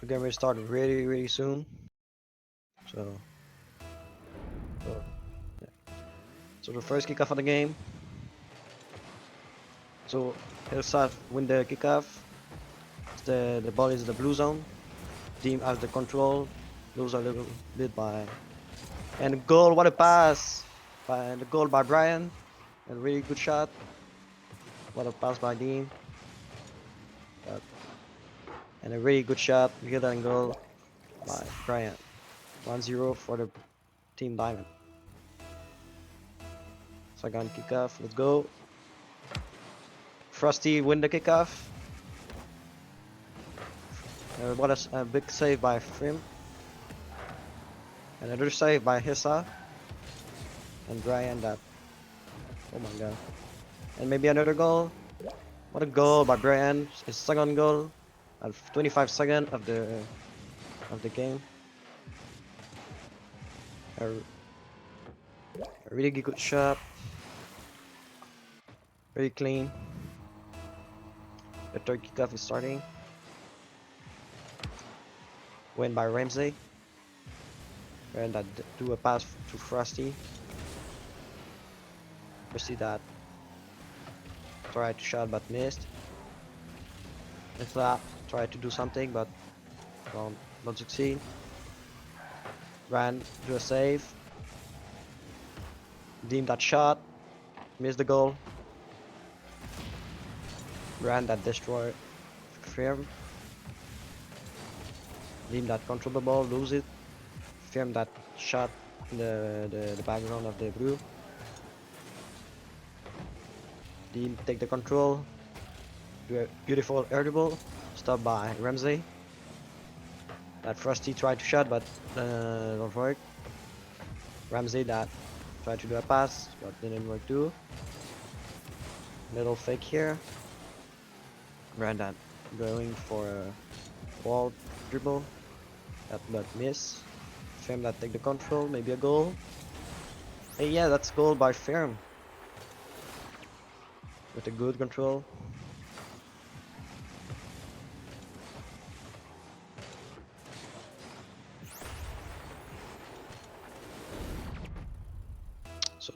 The game will start really soon. So, so, yeah. So the first kickoff of the game. So he'll start win the kickoff. The ball is the blue zone. Team has the control. Lose a little bit by and goal. What a pass! And the goal by Brian. A really good shot. What a pass by Dean. But, and a really good shot. Good and goal by Brian. 1-0 for the team Diamond. Second kickoff. Let's go. Frosty win the kickoff. What a big save by Frim. Another save by Hissa. And Brian that. Oh my god. And maybe another goal. What a goal by Brian. His second goal at 25 seconds of the game. A really good shot. Very clean. The third kickoff is starting. Win by Ramsey. And that do a pass to Frosty. Frosty that tried to shot but missed. If tried to do something but don't succeed. Ran do a save. Deemed that shot. Missed the goal. Ran that destroy Firm. Deemed that control the ball, lose it. Firm that shot in the background of the blue. Dean take the control. Do a beautiful air dribble. Stopped by Ramsey. That Frosty tried to shot but don't work. Ramsey that tried to do a pass but didn't work too. Little fake here. Brandon going for a wall dribble. That but miss. Firm that take the control. Maybe a goal. Hey, yeah, that's goal by Firm. With a good control. So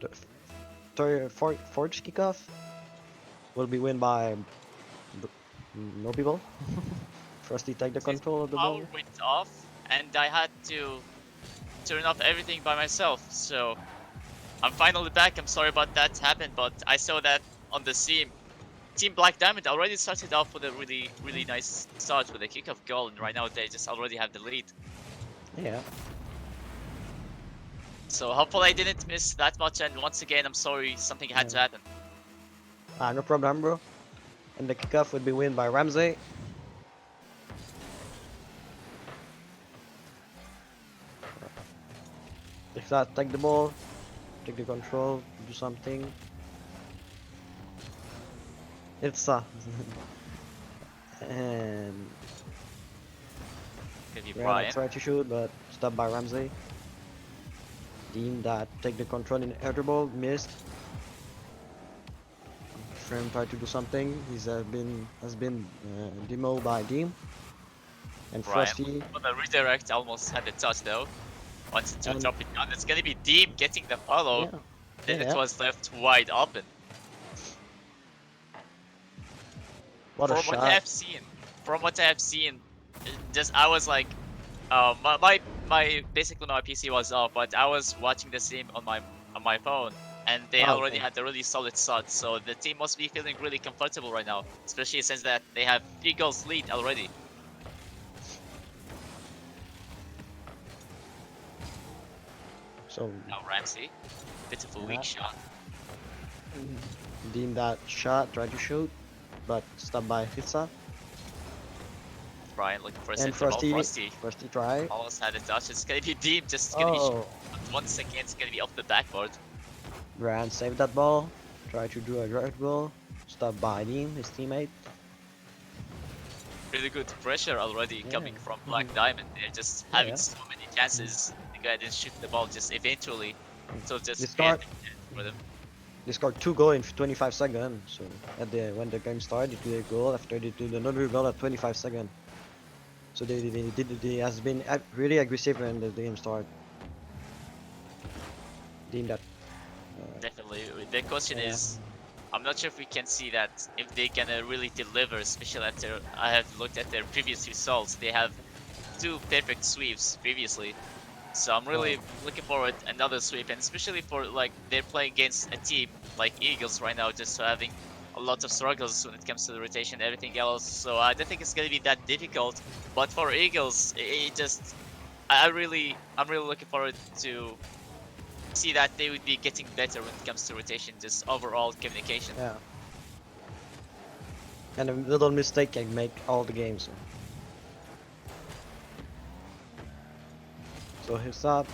the fourth kickoff will be win by no people. Frosty take the control of the ball. Power went off, and I had to turn off everything by myself. So I'm finally back. I'm sorry about that happened, but I saw that on the scene. Team Black Diamond already started off with a really nice start with a kickoff goal, and right now they just already have the lead. Yeah. So hopefully I didn't miss that much, and once again I'm sorry something had to happen. No problem, bro. And the kickoff would be win by Ramsey. If that, take the ball, take the control, do something. It's and Could be yeah, Brian. try to shoot, but stopped by Ramsey. Dean that take the control in air ball, missed. Frame tried to do something. He's been demoed by Dean. And Brian Frosty. on the redirect almost had the touch though. Wanted to drop it down. It's gonna be Deem getting the follow. Yeah. Then it was left wide open. What a shot. From what I have seen, just I was like, my basically my PC was off, but I was watching the stream on my phone, and they already had a really solid shot. So the team must be feeling really comfortable right now, especially since that they have 3 goals lead already. So now Ramsey, beautiful weak shot. Deem that shot, tried to shoot, but stopped by Hitsa. Brian looking for a and Frosty. Frosty try. Almost had a touch. It's gonna be deep. Just gonna be 1 second. It's gonna be off the backboard. Brian saved that ball. Try to do a direct goal. Stopped by Deem, his teammate. Really good pressure already coming from Black Diamond. They're just having so many chances. The guy didn't shoot the ball just eventually. So just get for them. They scored 2 goals in 25 seconds. So when the game started, they did a goal. After they did another goal at 25 seconds. So they has been really aggressive when the game start. Team that Definitely. The question yeah. is, I'm not sure if we can see that if they gonna really deliver, especially after I have looked at their previous results. They have two perfect sweeps previously. So I'm Oh really looking forward another sweep, and especially for like they're playing against a team like Eagles right now, just having a lot of struggles when it comes to the rotation and everything else. So I don't think it's gonna be that difficult. But for Eagles, it just I'm really looking forward to see that they would be getting better when it comes to rotation, just overall communication. yeah. And a little mistake can make all the games. So he's up,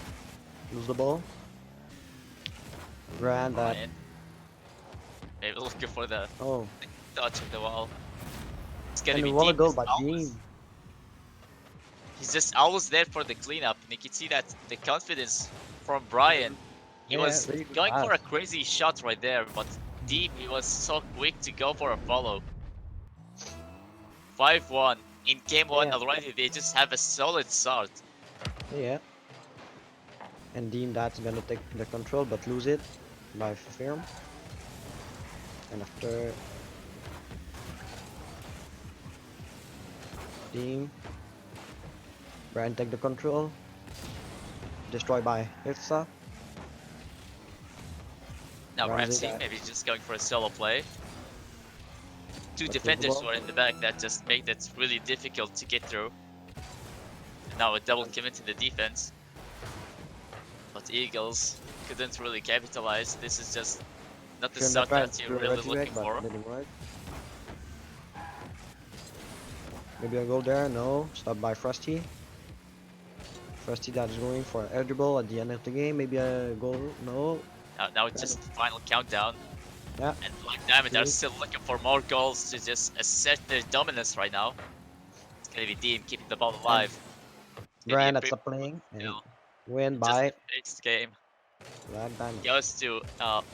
lose the ball, ran that. Brian, maybe looking for the Oh, touch of the wall. It's gonna and be what a deep. goal by Dean. He's just always there for the cleanup, and you can see that the confidence from Brian. He Yeah, was really good going for pass. a crazy shot right there, but deep, he was so quick to go for a follow. 5-1 in game one Yeah, already. They just have a solid start. yeah. And Dean that's gonna take the control but lose it by firm. And after Dean, Brian take the control, destroyed by Hitsa. Now Ramsey Ramsey that maybe just going for a solo play. Two but lose the defenders ball. were in the back that just made it really difficult to get through. And now a double And commit in the defense. But Eagles couldn't really capitalize. This is just not the Firm that start tried that to you're do a really redirect looking but for. didn't work. Maybe a goal there, no. Stopped by Frosty. Frosty that is going for eligible at the end of the game. Maybe a goal, no. Now it's just final countdown. Yeah, And Black Diamond are see. still looking for more goals to just assert their dominance right now. It's gonna be Deem keeping the ball And alive. It's gonna be a Brian that's pretty up playing and kill win in just by the first game. Black Diamond. Goes to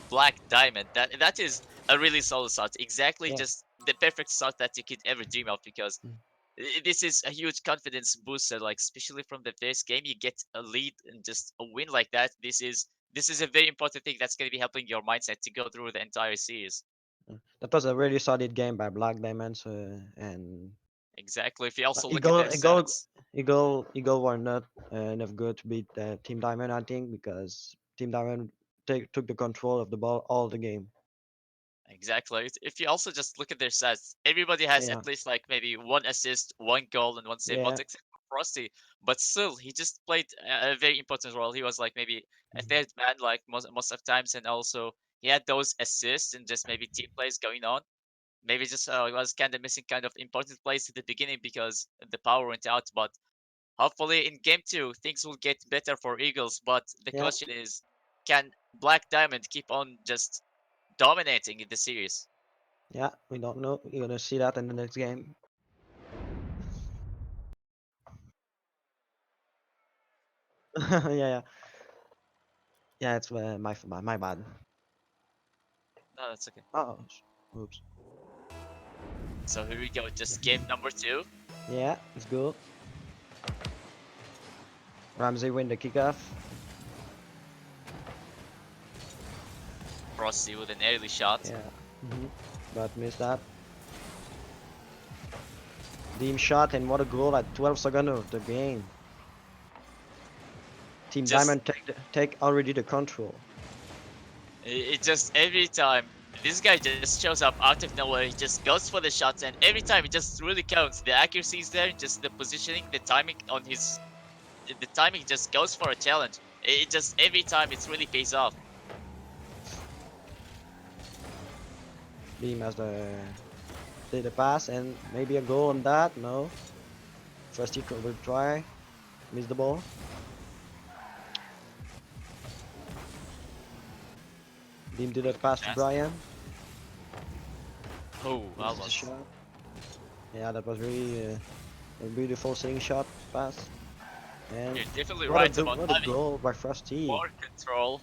Black Diamond. That is a really solid start. Exactly Yeah. just the perfect start that you could ever dream of because Mm. this is a huge confidence booster. Like especially from the first game, you get a lead and just a win like that. This is a very important thing that's gonna be helping your mindset to go through the entire series. That was a really solid game by Black Diamonds and Exactly. If you also look at Eagle, their Eagle, stats, Eagle were not enough good to beat Team Diamond, I think, because Team Diamond took the control of the ball all the game. exactly. If you also just look at their stats, everybody has Yeah, at least like maybe one assist, one goal, and one save, but yeah, except for Frosty. But still, he just played a very important role. He was like maybe a mhm, third man, like most of times, and also he had those assists and just maybe team plays going on. Maybe just he was kind of missing kind of important plays at the beginning because the power went out. But hopefully in game two, things will get better for Eagles. But the yeah, question is, can Black Diamond keep on just dominating in the series? yeah. We don't know. You're gonna see that in the next game. Yeah, yeah, yeah. It's my bad. No, that's okay. Oh, oops. So here we go, just game number two. Yeah, it's good. Ramsey win the kickoff. Frosty with an early shot. Yeah, but missed that. Team shot and what a goal at 12 seconds of the game. Team Just Diamond take already the control. it just every time this guy just shows up out of nowhere. He just goes for the shots, and every time it just really counts. The accuracy is there, just the positioning, the timing on his, the timing just goes for a challenge. It just every time it really pays off. Beam has the did the pass and maybe a goal on that. No, first he will try, miss the ball. Beam did a Really good pass to pass. Brian. Oh, Misses the almost. shot. Yeah, that was really a beautiful swing shot pass. And You're definitely right about what a having goal by Frosty. more control.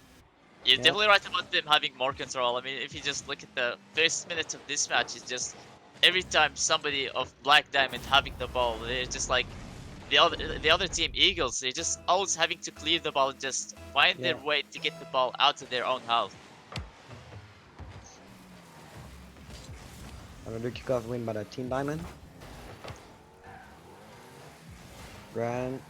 You're Yeah, definitely right about them having more control. I mean, if you just look at the first minutes of this match, it's just every time somebody of Black Diamond having the ball, they're just like the other team, Eagles, they're just always having to clear the ball and just find their Yeah. way to get the ball out of their own half. Another kickoff win by the Team Diamond. Brian.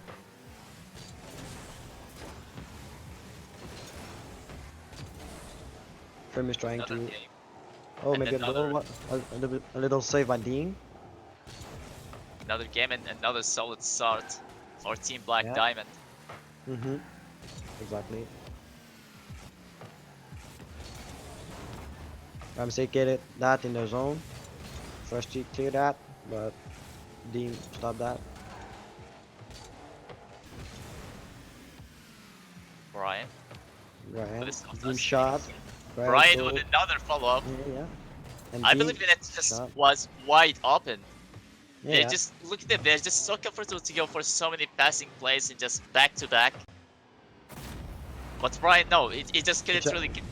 Firm is trying Another to. game. Oh, And maybe another- a little save by Dean. Another game and another solid start for Team Black Yeah. Diamond. Mm-hmm. Exactly. Ramsey get it that in the zone. First he cleared that, but Dean stopped that. Brian. Brian. This was Dean us. shot. Brian goal. with another follow-up. Yeah. And I Dean believe that just shot. was wide open. They Yeah. just look at them. They're just so comfortable to go for so many passing plays and just back to back. But Brian, no, he just couldn't really get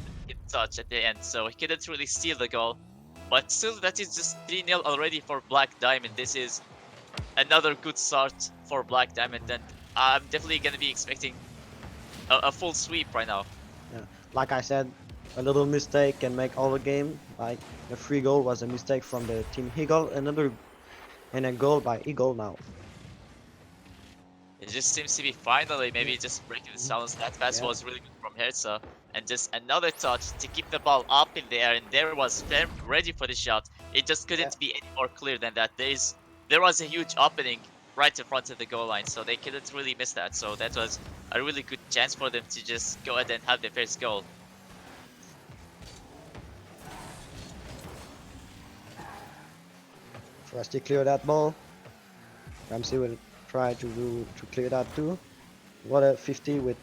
touch at the end, so he couldn't really steal the goal. But still, that is just 3-0 already for Black Diamond. This is another good start for Black Diamond, and I'm definitely gonna be expecting a full sweep right now. Yeah. Like I said, a little mistake can make all the game. Like the free goal was a mistake from the team Eagle, and a goal by Eagle now. It just seems to be finally maybe just breaking the silence. That pass Yeah. was really good from Herza. And just another touch to keep the ball up in the air, and there was Ferm ready for the shot. It just couldn't be any more clear than that. There was a huge opening right in front of the goal line, so they couldn't really miss that. So that was a really good chance for them to just go ahead and have their first goal. Frosty clear that ball. Ramsey will try to clear that too. What a 50 with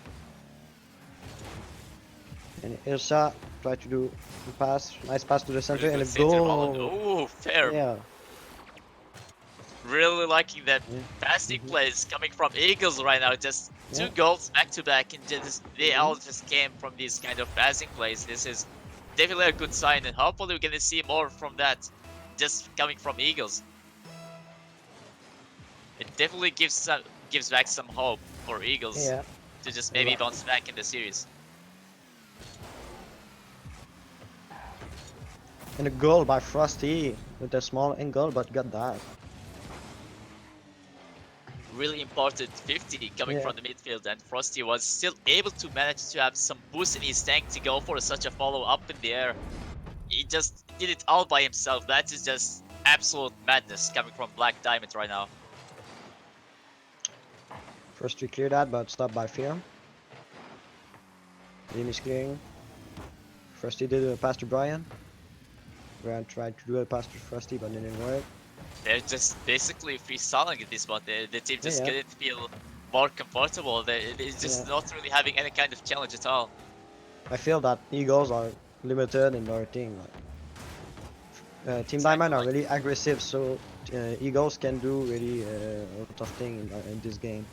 and Ilsa try to do a pass, nice pass to the center Really and a good center ball. goal. Oh, Ferm. Yeah. Really liking that Yeah. passing Mhm. plays coming from Eagles right now. Just two Yeah. goals back to back, and just they all Mhm. just came from these kind of passing plays. This is definitely a good sign, and hopefully we're gonna see more from that, just coming from Eagles. It definitely gives back some hope for Eagles Yeah. to just maybe Right. bounce back in the series. And a goal by Frosty with a small angle, but got that. Really important 50 coming Yeah. from the midfield, and Frosty was still able to manage to have some boost in his tank to go for such a follow up in the air. He just did it all by himself. That is just absolute madness coming from Black Diamond right now. Frosty cleared that, but stopped by Fear. Dean is clearing. Frosty did a pass to Brian. Brian tried to do a pass to Frosty, but it didn't work. They're just basically freestyling at this point. The team just Yeah. couldn't feel more comfortable. They're just Yeah. not really having any kind of challenge at all. I feel that Eagles are limited in their team. Team Exactly, Diamond are like- really aggressive, so Eagles can do really a lot of things in this game.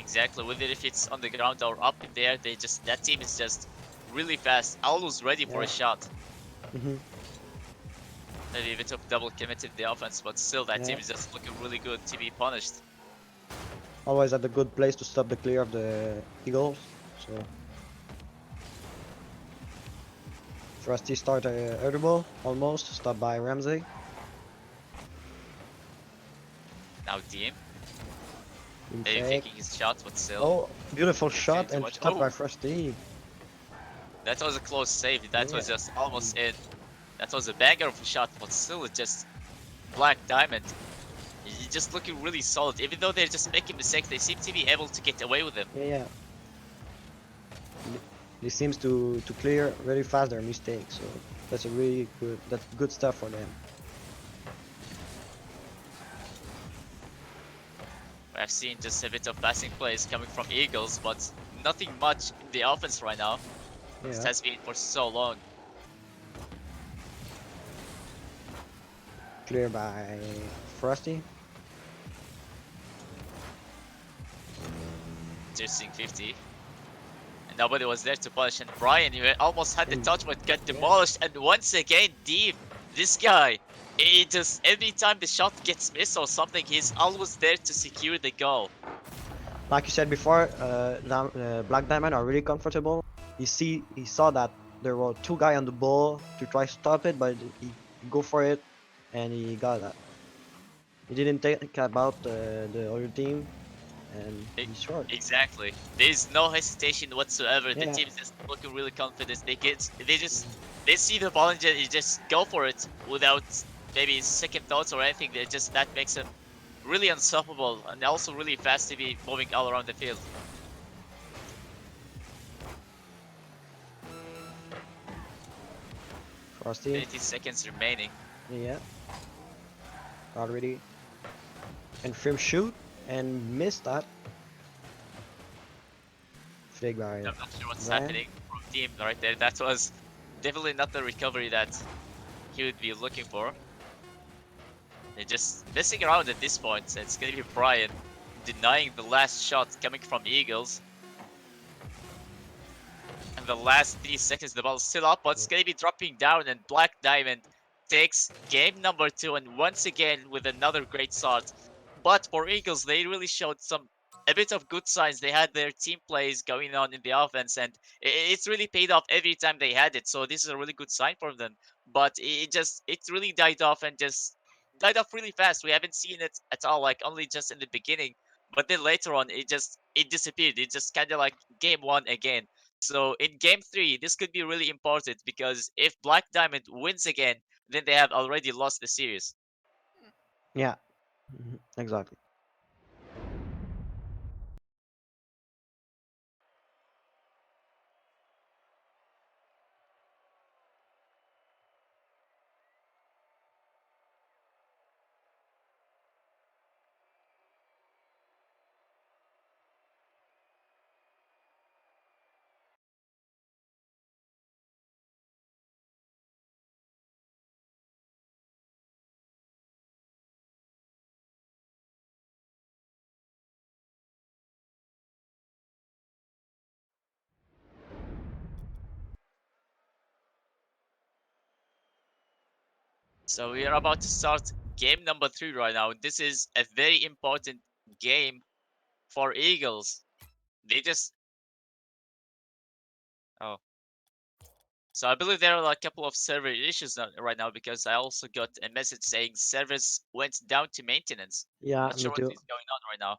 Exactly, whether if it's on the ground or up in the air, that team is just really fast, always ready for a Yeah. shot. Hmm. Maybe a bit of double committed the offense, but still that team Yeah. is just looking really good to be punished. Always at a good place to stop the clear of the Eagles. So Frosty start a early ball, almost stopped by Ramsey. Now Deem, In maybe fake. faking his shot, but still. Oh, beautiful shot too and much. stopped by Oh. Frosty. That was a close save. That was Yeah. just almost in. That was a banger of a shot, but still, it's just Black Diamond. He's just looking really solid. Even though they're just making mistakes, they seem to be able to get away with them. Yeah. He seems to clear very fast their mistakes, so that's a really good stuff for them. I've seen just a bit of passing plays coming from Eagles, but nothing much in the offense right now. It Yeah. has been for so long. Clear by Frosty. Interesting 50. And nobody was there to punish. And Brian, you almost had the And- touch but got demolished. And once again, Deep this guy, he just every time the shot gets missed or something, he's always there to secure the goal. Like you said before, Black Diamond are really comfortable. He saw that there were two guys on the ball to try to stop it, but he go for it, and he got that. He didn't think about the other team, and E- he scored. Exactly. There's no hesitation whatsoever. The Yeah. team is just looking really confident. They see the ball and just go for it without maybe second thoughts or anything. They just that makes them really unstoppable and also really fast to be moving all around the field. Frosty. 30 seconds remaining. Yeah. Already. And Frim shoot and missed that. Fake by I'm not sure what's Brian. happening from team right there. That was definitely not the recovery that he would be looking for. They're just messing around at this point. It's gonna be Brian denying the last shot coming from Eagles. And the last 3 seconds, the ball's still up, but it's gonna be dropping down, and Black Diamond takes game number 2, and once again with another great start. But for Eagles, they really showed a bit of good signs. They had their team plays going on in the offense, and it's really paid off every time they had it. So this is a really good sign for them. But it really died off and just died off really fast. We haven't seen it at all, like only just in the beginning. But then later on, it disappeared. It just kind of like game 1 again. So in game 3, this could be really important because if Black Diamond wins again, then they have already lost the series. Yeah. Exactly. So we are about to start game number 3 right now. This is a very important game for Eagles. They just oh. So I believe there are a couple of server issues right now because I also got a message saying servers went down to maintenance. I'm Yeah, not me sure what too. is going on right now.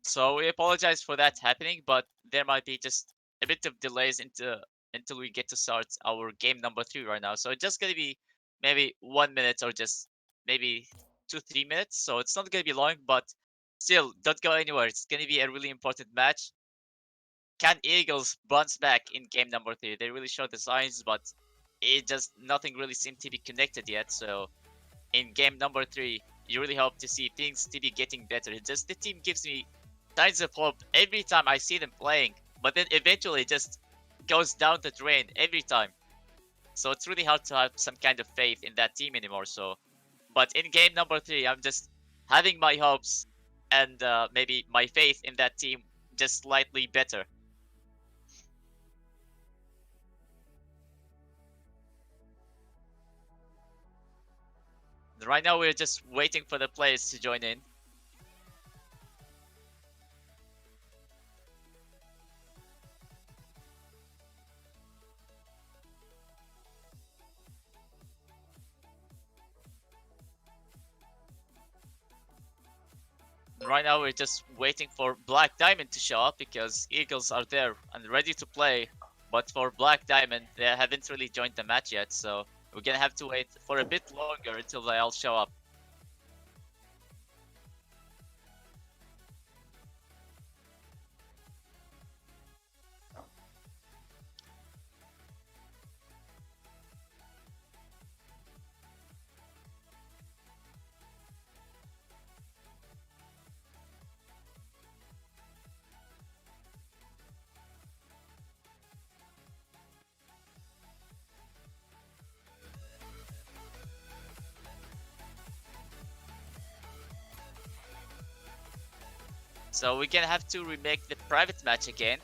So we apologize for that happening, but there might be just a bit of delays until we get to start our game number 3 right now. So it's just gonna be maybe 1 minute or just maybe 2-3 minutes. So it's not gonna be long, but still don't go anywhere. It's gonna be a really important match. Can Eagles bounce back in game number 3? They really showed the signs, but it just nothing really seemed to be connected yet. So in game number 3, you really hope to see things to be getting better. It's just the team gives me tons of hope every time I see them playing, but then eventually it just goes down the drain every time. So it's really hard to have some kind of faith in that team anymore. So, but in game number 3, I'm just having my hopes and maybe my faith in that team just slightly better. Right now, we're just waiting for the players to join in. Right now, we're just waiting for Black Diamond to show up because Eagles are there and ready to play. But for Black Diamond, they haven't really joined the match yet, so we're gonna have to wait for a bit longer until they all show up. So we're gonna have to remake the private match again.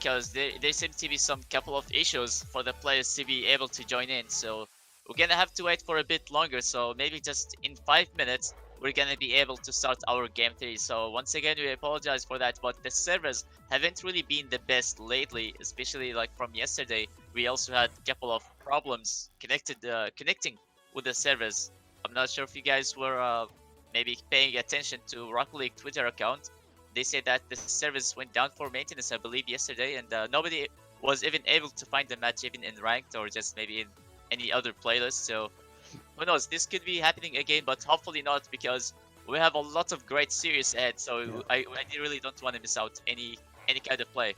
because there seem to be some couple of issues for the players to be able to join in. So we're gonna have to wait for a bit longer. So maybe just in 5 minutes we're gonna be able to start our game 3. So once again we apologize for that, but the servers haven't really been the best lately, especially like from yesterday. We also had a couple of problems connecting with the servers. I'm not sure if you guys were maybe paying attention to Rocket League Twitter account. They said that the service went down for maintenance, I believe, yesterday, and nobody was even able to find the match even in ranked or just maybe in any other playlist. So who knows? This could be happening again, but hopefully not, because we have a lot of great series ahead. So Yeah. I really don't want to miss out any kind of play.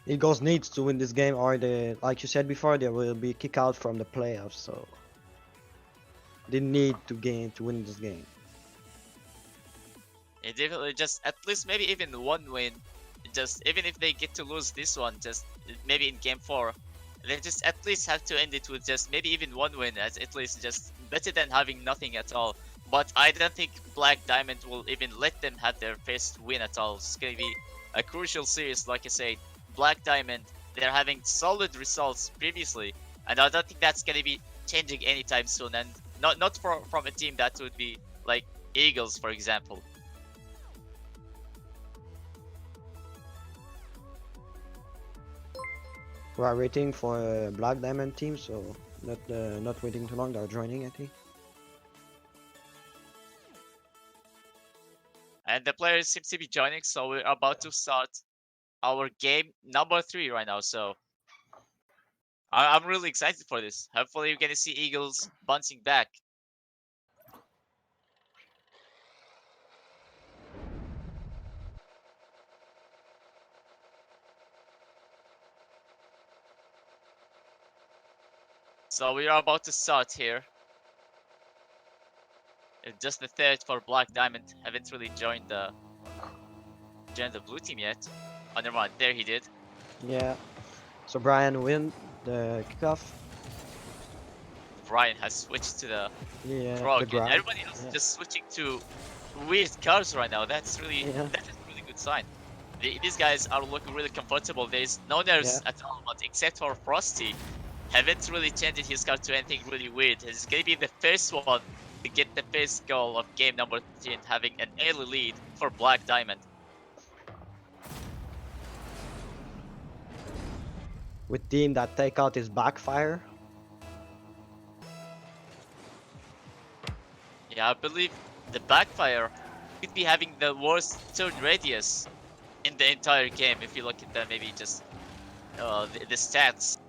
Eagles needs to win this game, or they, like you said before, they will be kicked out from the playoffs. So they need to win this game. It definitely just at least maybe even one win. Just even if they get to lose this one, just maybe in game 4, they just at least have to end it with just maybe even one win, as at least just better than having nothing at all. But I don't think Black Diamond will even let them have their first win at all. It's gonna be a crucial series, like I said. Black Diamond, they're having solid results previously, and I don't think that's gonna be changing anytime soon. And not from a team that would be like Eagles, for example. We are waiting for a Black Diamond team, so not waiting too long. They're joining, I think. And the players seem to be joining, so we're about to start our game number 3 right now. So I'm really excited for this. Hopefully we're gonna see Eagles bouncing back. So we are about to start here. It's just the third for Black Diamond. Haven't really joined the blue team yet. Oh, never mind. There he did. Yeah. So Brian win the kickoff. Brian has switched to the Yeah, the frog, and ground. everybody else is Yeah. just switching to weird cars right now. Yeah. That is a really good sign. These guys are looking really comfortable. There is no nerves Yeah. at all, but except for Frosty, haven't really changed his car to anything really weird. He's gonna be the first one to get the first goal of game number 3 and having an early lead for Black Diamond. With team that take out his backfire. Yeah, I believe the backfire could be having the worst turn radius in the entire game if you look at the maybe just the stats.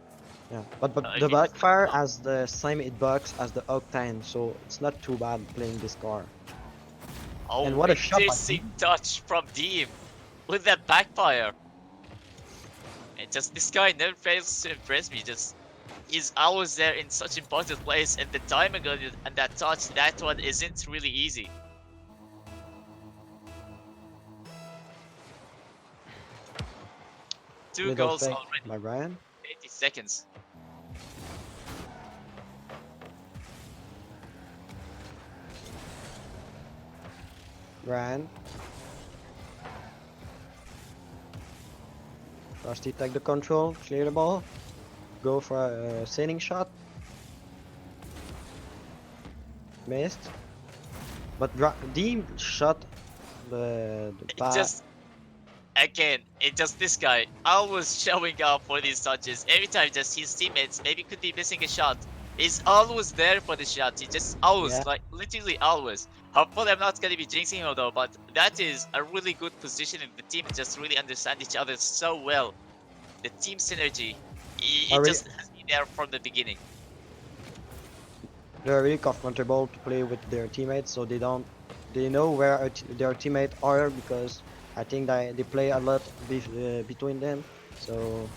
Yeah, but If the you just backfire has the same hitbox as the Octane, so it's not too bad playing this car. And oh, what a shot by interesting Dean. touch from Deem with that backfire. And just this guy never fails to impress me. Just he's always there in such important plays, and the timing on it and that touch, that one isn't really easy. Two Middle goals fake already, by Brian. 80 seconds. Brian. Rusty take the control, clear the ball, go for a sailing shot. Missed. But Deem shot the It back. just again, it just this guy always showing up for these touches. Every time just his teammates maybe could be missing a shot. He's always there for the shots. He just always, Yeah. like literally always. Hopefully I'm not gonna be jinxing him though, but that is a really good position and the team just really understand each other so well. The team synergy, it Are just has been there from the beginning. they're really comfortable to play with their teammates, so they know where their teammates are, because I think they play a lot between them. So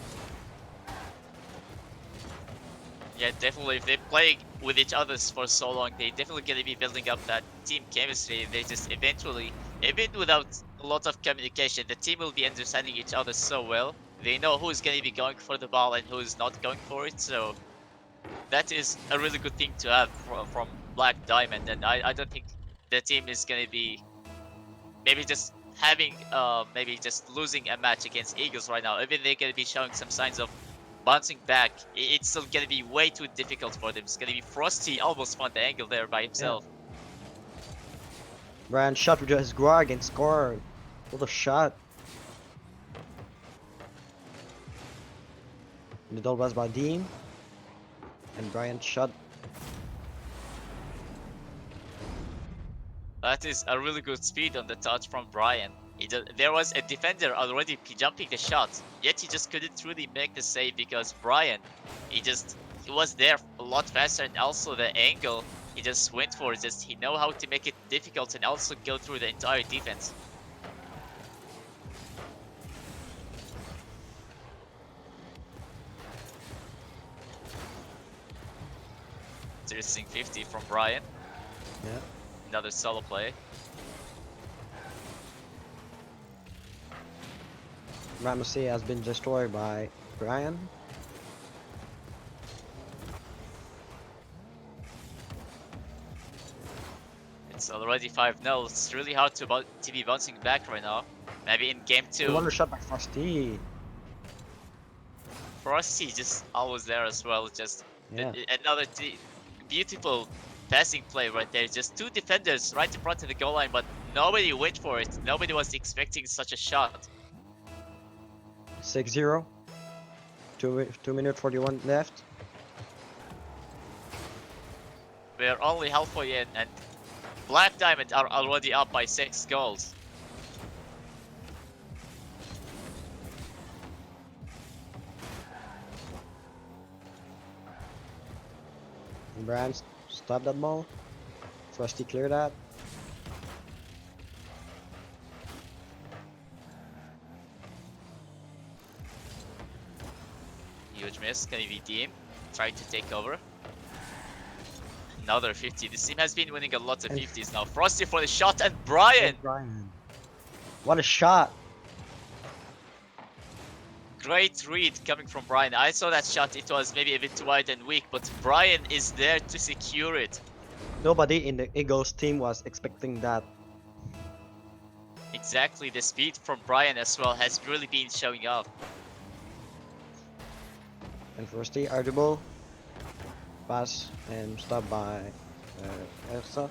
Yeah, definitely. If they play with each other for so long, they definitely gonna be building up that team chemistry. They just eventually, even without a lot of communication, the team will be understanding each other so well. They know who's gonna be going for the ball and who's not going for it. So that is a really good thing to have from Black Diamond. And I don't think the team is gonna be maybe just having maybe just losing a match against Eagles right now. Even they're gonna be showing some signs of bouncing back, it's still gonna be way too difficult for them. It's gonna be Frosty almost found the angle there by himself. Brian shot with his Grog and scored. What a shot. The goal was by Dean. And Brian shot. That is a really good speed on the touch from Brian. There was a defender already jumping the shot, yet he just couldn't really make the save because Brian, he was there a lot faster, and also the angle he just went for. Just he know how to make it difficult and also go through the entire defense. Interesting 50 from Brian. Yeah. Another solo play. Ramsey has been destroyed by Brian. It's already 5-0. It's really hard to be bouncing back right now. Maybe in game 2. Another shot by Frosty. Frosty just always there as well. Just Yeah. another beautiful passing play right there. Just two defenders right in front of the goal line, but nobody went for it. Nobody was expecting such a shot. 6-0. 2 minutes 41 left. We're only halfway in, and Black Diamond are already up by 6 goals. Brian stopped that ball. Frosty cleared that. Huge miss. Can it be Deem? Trying to take over. Another 50. This team has been winning a lot of 50s now. Frosty for the shot, and Brian! Brian. What a shot! Great read coming from Brian. I saw that shot. It was maybe a bit too wide and weak, but Brian is there to secure it. Nobody in the Eagles team was expecting that. Exactly. The speed from Brian as well has really been showing up. And Frosty, audible. Pass and stop by Elsa.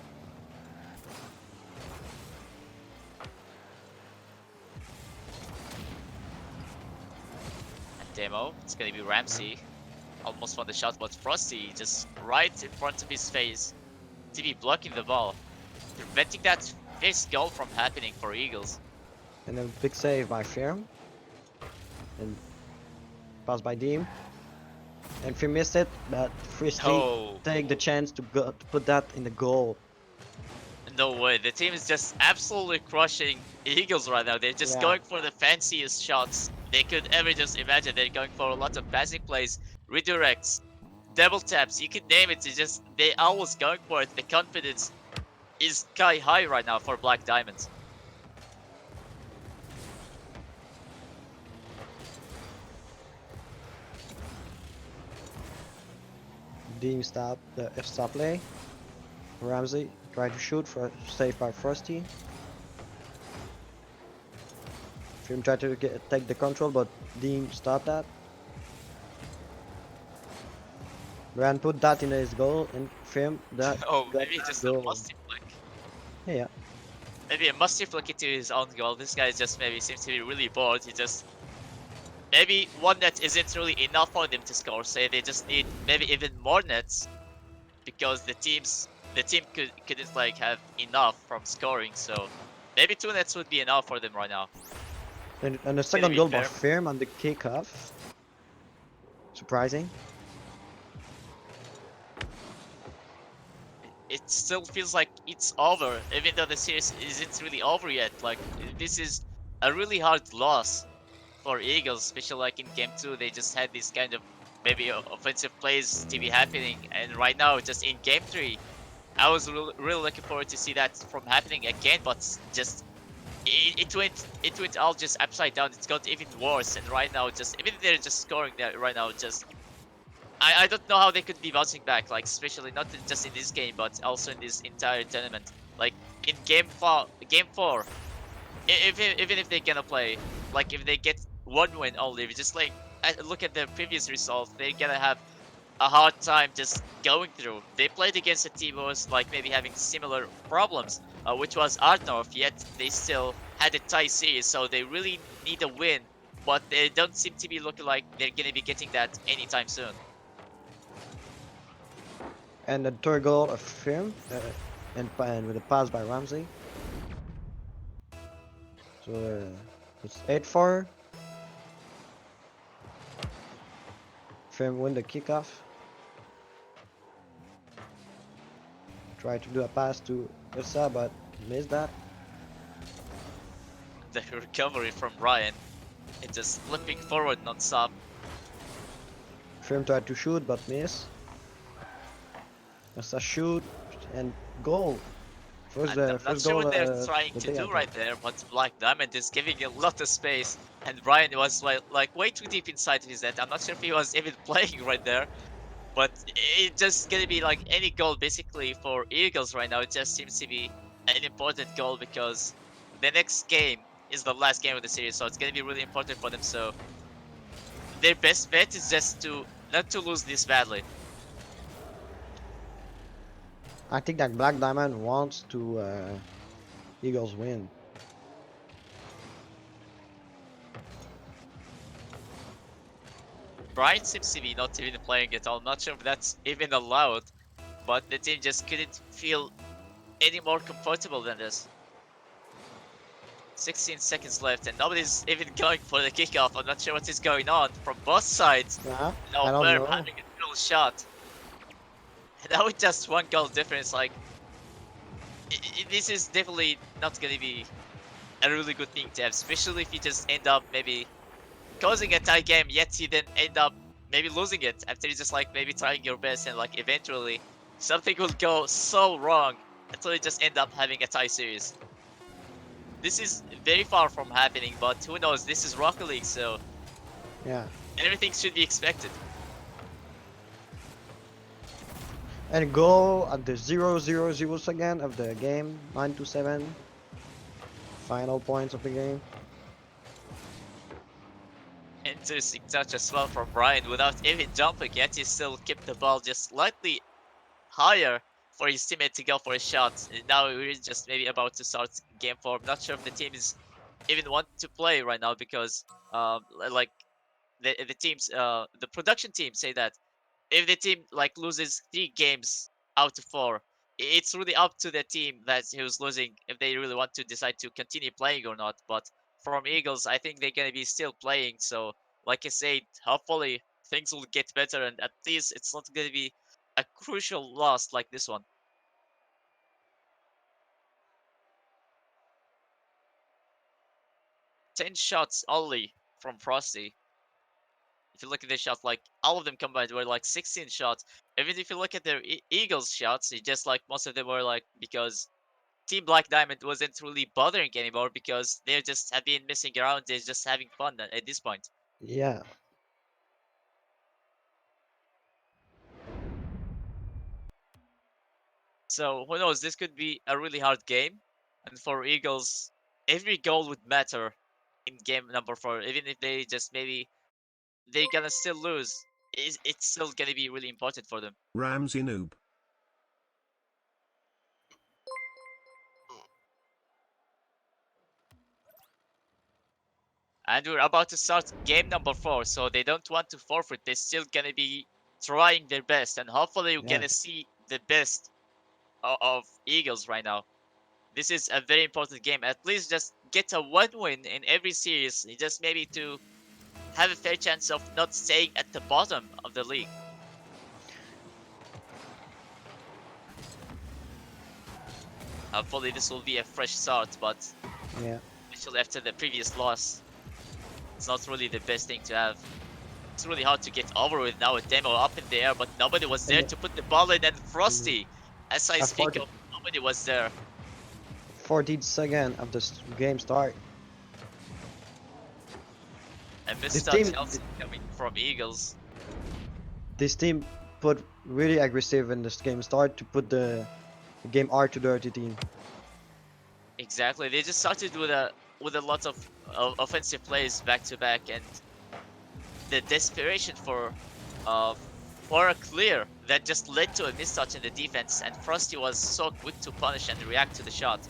Demo. It's gonna be Ramsey. Almost won the shot, but Frosty just right in front of his face. TV blocking the ball, preventing that first goal from happening for Eagles. And a big save by Firm. And pass by Deem. And if he missed it, but Frosty take the chance to put that in the goal. No way, the team is just absolutely crushing Eagles right now. They're just going for the fanciest shots they could ever just imagine. They're going for a lot of passing plays, redirects, double taps, you can name it. They always going for it. The confidence is sky high right now for Black Diamonds. Deem stop the stop play. Ramsey tried to shoot for save by Frosty. Film tried to take the control, but Deem stopped that. Rand put that in his goal and Film that. Oh, maybe just a musty flick. Yeah. Maybe a musty flick into his own goal. This guy just maybe seems to be really bored. He just maybe one net isn't really enough for them to score. Say they just need maybe even more nets because the team couldn't like have enough from scoring. So maybe 2 nets would be enough for them right now. And the second goal by Firm on the kickoff. Surprising. It still feels like it's over, even though the series isn't really over yet. Like, this is a really hard loss for Eagles, especially like in game 2. They just had this kind of maybe offensive plays to be happening, and right now, just in game 3, I was really looking forward to see that from happening again, but just it went all just upside down. It's got even worse, and right now, just even they're just scoring there right now, just I don't know how they could be bouncing back, like especially not just in this game, but also in this entire tournament. Like in game 4, even if they're gonna play, like if they get one win only, if you just like look at their previous results, they're gonna have a hard time just going through. They played against a team who was like maybe having similar problems, which was Artnorf, yet they still had a tie series, so they really need a win, but they don't seem to be looking like they're gonna be getting that anytime soon. And the third goal of Firm, and with a pass by Ramsey. So it's 8-4. Firm win the kickoff. Try to do a pass to Ursa, but missed that. The recovery from Ryan, it's just flipping forward non-stop. Firm tried to shoot, but missed. Ursa shoot and goal. And I'm not First sure goal what they're trying the to day, I do think. right there, but Black Diamond is giving a lot of space, and Ryan was like way too deep inside his net. I'm not sure if he was even playing right there, but it's just gonna be like any goal basically for Eagles right now. It just seems to be an important goal because the next game is the last game of the series, so it's gonna be really important for them. So their best bet is just to not to lose this badly. I think that Black Diamond wants to Eagles win. Brian seems to be not even playing at all. Not sure if that's even allowed, but the team just couldn't feel any more comfortable than this. 16 seconds left and nobody's even going for the kickoff. I'm not sure what is going on from both sides. Yeah, Now I don't Firm know. having a real shot. And now with just one goal difference, like this is definitely not gonna be a really good thing to have, especially if you just end up maybe causing a tie game, yet you then end up maybe losing it after you just like maybe trying your best and like eventually something will go so wrong until you just end up having a tie series. This is very far from happening, but who knows? This is Rocket League, so Yeah. everything should be expected. And goal at the 0-0 again of the game. 9-7. Final points of the game. Interesting touch as well from Brian without even jumping, yet he still kept the ball just slightly higher for his teammate to go for a shot. And now we're just maybe about to start game 4. I'm not sure if the team is even want to play right now because like the teams the production team say that if the team like loses 3 games out of 4, it's really up to the team that who's losing if they really want to decide to continue playing or not. But from Eagles, I think they're gonna be still playing. So, like I said, hopefully things will get better, and at least it's not gonna be a crucial loss like this one. 10 shots only from Frosty. If you look at the shots, like all of them combined were like 16 shots. Even if you look at their Eagles shots, it's just like most of them were like because Team Black Diamond wasn't really bothering anymore because they just have been messing around. They're just having fun at this point. Yeah. So who knows? This could be a really hard game, and for Eagles, every goal would matter in game number 4. Even if they just maybe they're gonna still lose, it's still gonna be really important for them. Ramsey noob. And we're about to start game number 4, so they don't want to forfeit. They're still gonna be trying their best, and hopefully we're Yeah. gonna see the best of Eagles right now. This is a very important game. At least just get a 1 win in every series, just maybe to have a fair chance of not staying at the bottom of the league. Hopefully this will be a fresh start, but Yeah. especially after the previous loss, it's not really the best thing to have. It's really hard to get over with now. A demo up in the air, but nobody was there And to put the ball in. And Frosty, as I at speak of, nobody was there. 14th second of the game start. A This missed team, Chelsea coming from Eagles. this team put really aggressive in this game start to put the game R to dirty team. Exactly. They just started with a with a lot of offensive plays back to back, and the desperation uh, for a clear that just led to a mistouch in the defense, and Frosty was so quick to punish and react to the shot.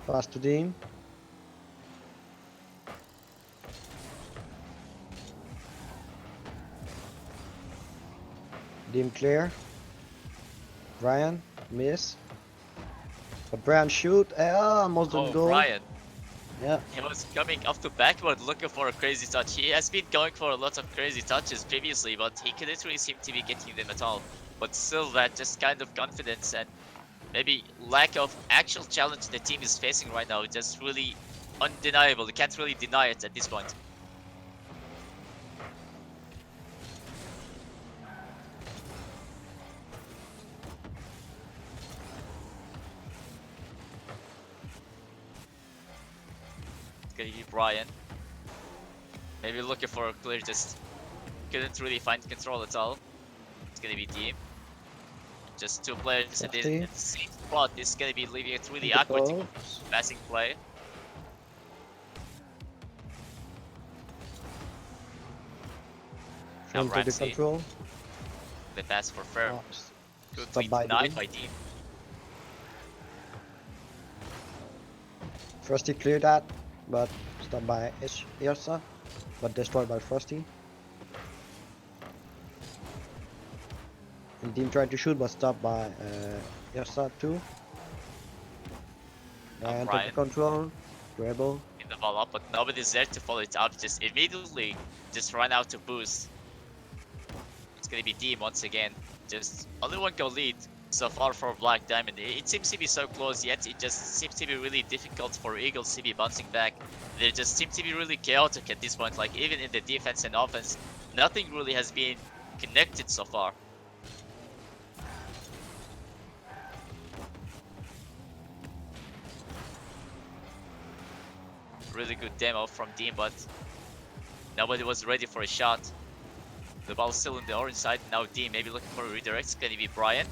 Pass to Dean. Dean clear. Brian, miss. But Brian shoot. Almost on Oh, goal. Brian. Yeah. He was coming off the backward looking for a crazy touch. He has been going for a lot of crazy touches previously, but he couldn't really seem to be getting them at all. But still, that just kind of confidence and maybe lack of actual challenge the team is facing right now is just really undeniable. You can't really deny it at this point. It's gonna be Brian. Maybe looking for a clear, just couldn't really find control at all. It's gonna be Deem. Just two players at the same spot is gonna be leaving it really awkward to go passing play. Now From to the Ramsey, control. the pass for Firm. Oh, Quickly stop by denied Dean. by Deem. Frosty cleared that, but stopped by Irsa, but destroyed by Frosty. And Dean tried to shoot, but stopped by Irsa too. And took the control, dribble. In the ball up, but nobody's there to follow it up. Just immediately just run out to boost. It's gonna be Deem once again. Just only one goal lead so far for Black Diamond. It seems to be so close, yet it just seems to be really difficult for Eagles to be bouncing back. They just seem to be really chaotic at this point. Like even in the defense and offense, nothing really has been connected so far. Really good demo from Deem, but nobody was ready for a shot. The ball still on the orange side. Now Deem maybe looking for a redirect. It's gonna be Brian.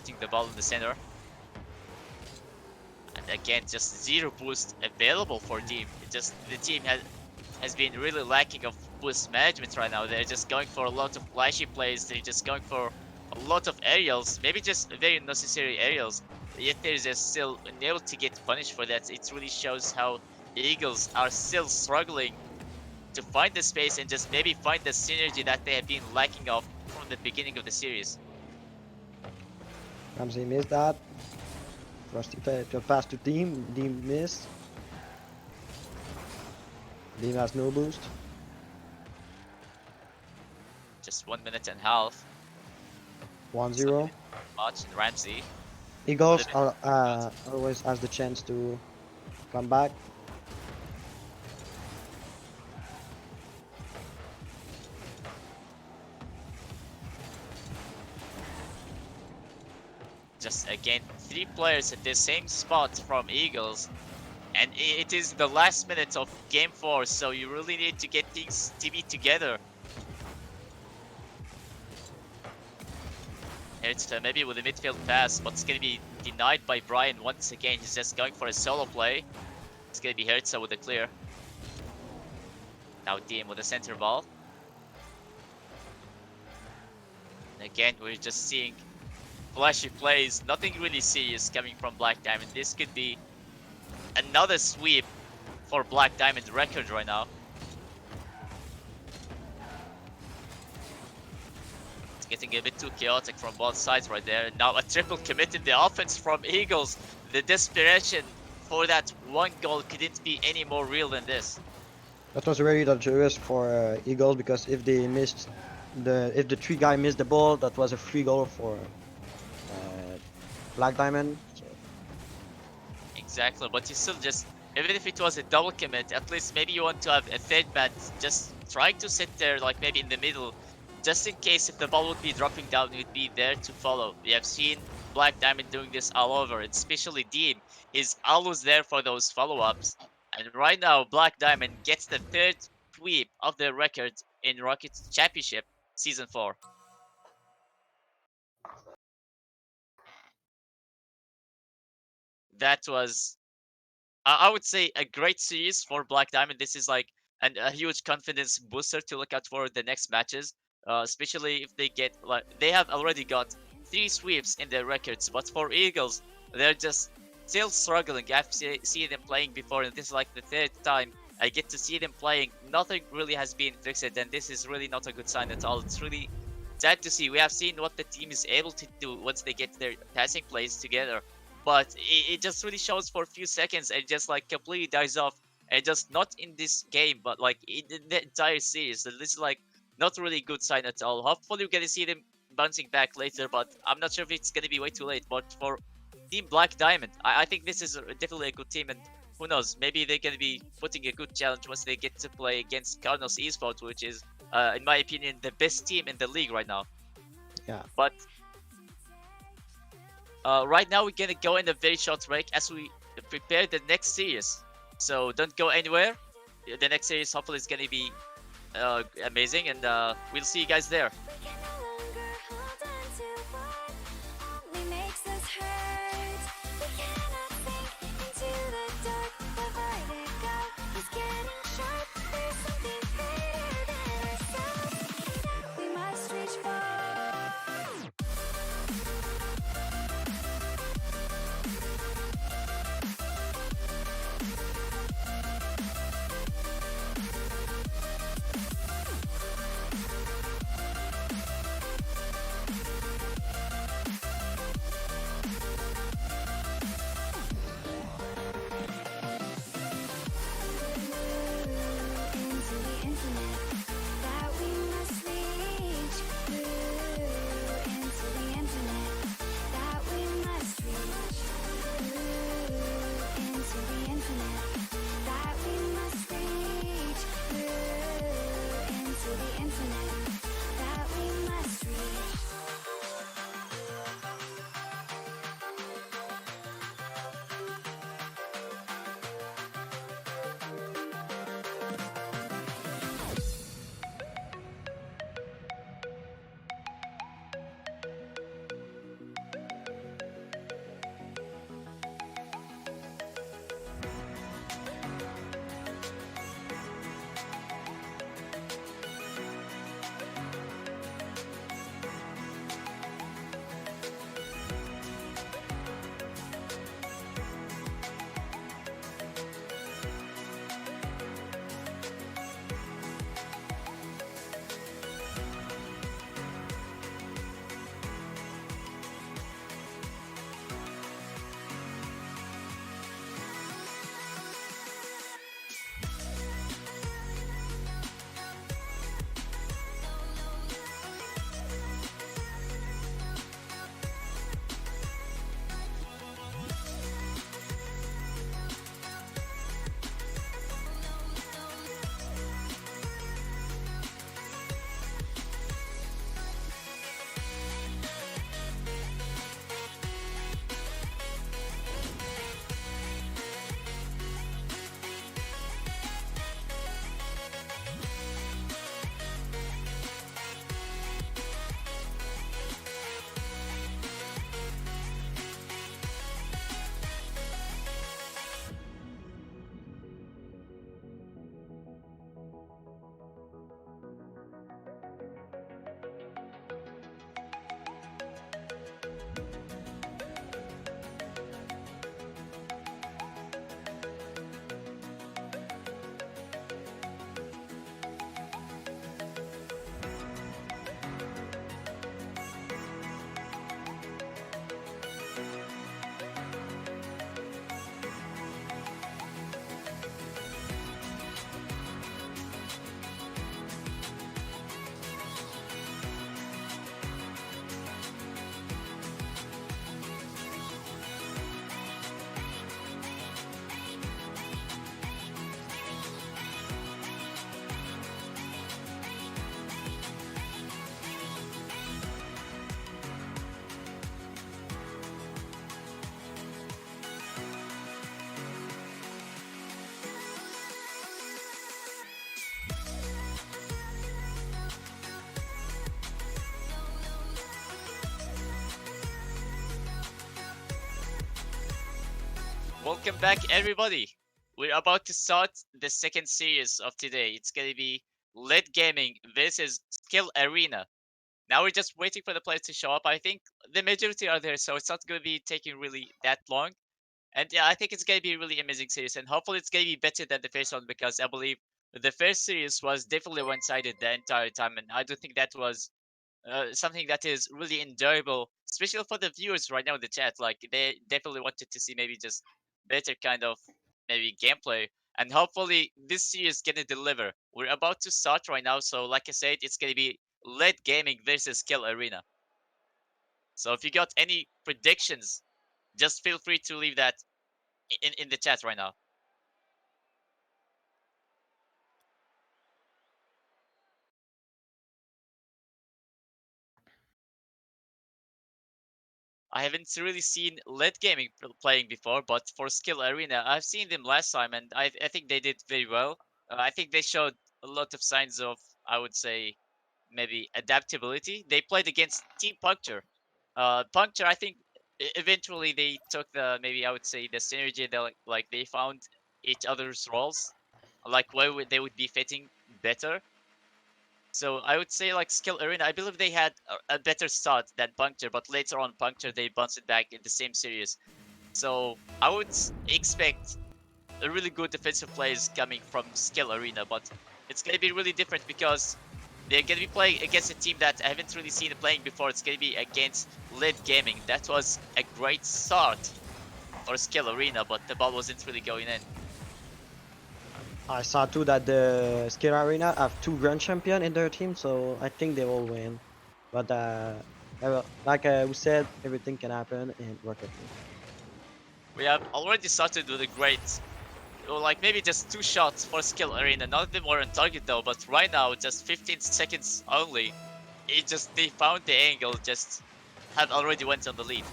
Putting the ball in the center. And again, just zero boost available for Deem. The team has been really lacking of boost management right now. They're just going for a lot of flashy plays. They're just going for a lot of aerials. Maybe just very necessary aerials. Yet they're just still unable to get punished for that. It really shows how Eagles are still struggling to find the space and just maybe find the synergy that they have been lacking of from the beginning of the series. Ramsey missed that. Frosty to pass to Dean. Dean missed. Dean has no boost. Just 1 minute and a half. 1-0. Much in Ramsey. Eagles always has the chance to come back. Just again, 3 players at the same spot from Eagles. And it is the last minute of game 4, so you really need to get things to be together. It's maybe with a midfield pass, but it's going to be denied by Brian once again. He's just going for a solo play. It's going to be Hertza with a clear. Now Deem with a center ball. And again, we're just seeing flashy plays. Nothing really serious coming from Black Diamond. This could be another sweep for Black Diamond record right now. It's getting a bit too chaotic from both sides right there. Now a triple commit in the offense from Eagles. The desperation for that one goal couldn't be any more real than this. That was very dangerous for Eagles, because if they missed if the 3 guy missed the ball, that was a free goal for Black Diamond. So. Exactly, but you still just, even if it was a double commit, at least maybe you want to have a third man just trying to sit there, like maybe in the middle, just in case if the ball would be dropping down, you'd be there to follow. We have seen Black Diamond doing this all over, and especially Deem is always there for those follow-ups. And right now, Black Diamond gets the 3rd sweep of the record in Rocket Championship Season 4. that was, I would say, a great series for Black Diamond. This is like a huge confidence booster to look out for the next matches, especially if they get like they have already got 3 sweeps in their records, but for Eagles, they're just still struggling. I've seen them playing before, and this is like the 3rd time I get to see them playing. Nothing really has been fixed, and this is really not a good sign at all. It's really sad to see. We have seen what the team is able to do once they get their passing plays together, but it just really shows for a few seconds and just like completely dies off, and just not in this game but like in the entire series. So this is like not really good sign at all. Hopefully we're gonna see them bouncing back later, but I'm not sure if it's gonna be way too late. But for Team Black Diamond, I think this is definitely a good team, and who knows, maybe they're gonna be putting a good challenge once they get to play against Cardinals Esports, which is in my opinion the best team in the league right now. Yeah. But right now, we're gonna go in a very short break as we prepare the next series. So don't go anywhere. The next series hopefully is gonna be amazing, and we'll see you guys there. Welcome back, everybody. We're about to start the second series of today. It's gonna be Lit Gaming versus Skill Arena. Now we're just waiting for the players to show up. I think the majority are there, so it's not gonna be taking really that long. And yeah, I think it's gonna be a really amazing series, and hopefully it's gonna be better than the first one because I believe the first series was definitely one-sided the entire time, and I don't think that was something that is really enjoyable, especially for the viewers right now in the chat. Like they definitely wanted to see maybe just better kind of maybe gameplay, and hopefully this series gonna deliver. We're about to start right now, so like I said, it's gonna be Lit Gaming versus Skill Arena. So if you got any predictions, just feel free to leave that in the chat right now. I haven't really seen Lit Gaming playing before, but for Skill Arena, I've seen them last time, and I think they did very well. I think they showed a lot of signs of, I would say, maybe adaptability. They played against Team Puncture. Puncture, I think, eventually they took the maybe I would say the synergy. They like they found each other's roles, like where they would be fitting better. So I would say like Skill Arena, I believe they had a better start than Puncture, but later on Puncture they bounced it back in the same series. So I would expect a really good defensive plays coming from Skill Arena, but it's gonna be really different because they're gonna be playing against a team that I haven't really seen playing before. It's gonna be against Lit Gaming. That was a great start for Skill Arena, but the ball wasn't really going in. I saw too that the Skill Arena have two Grand Champion in their team, so I think they will win. But like we said, everything can happen in Rocket League. We have already started with a great like maybe just 2 shots for Skill Arena. None of them were on target though, but right now, just 15 seconds only, it just they found the angle, just had already went on the lead.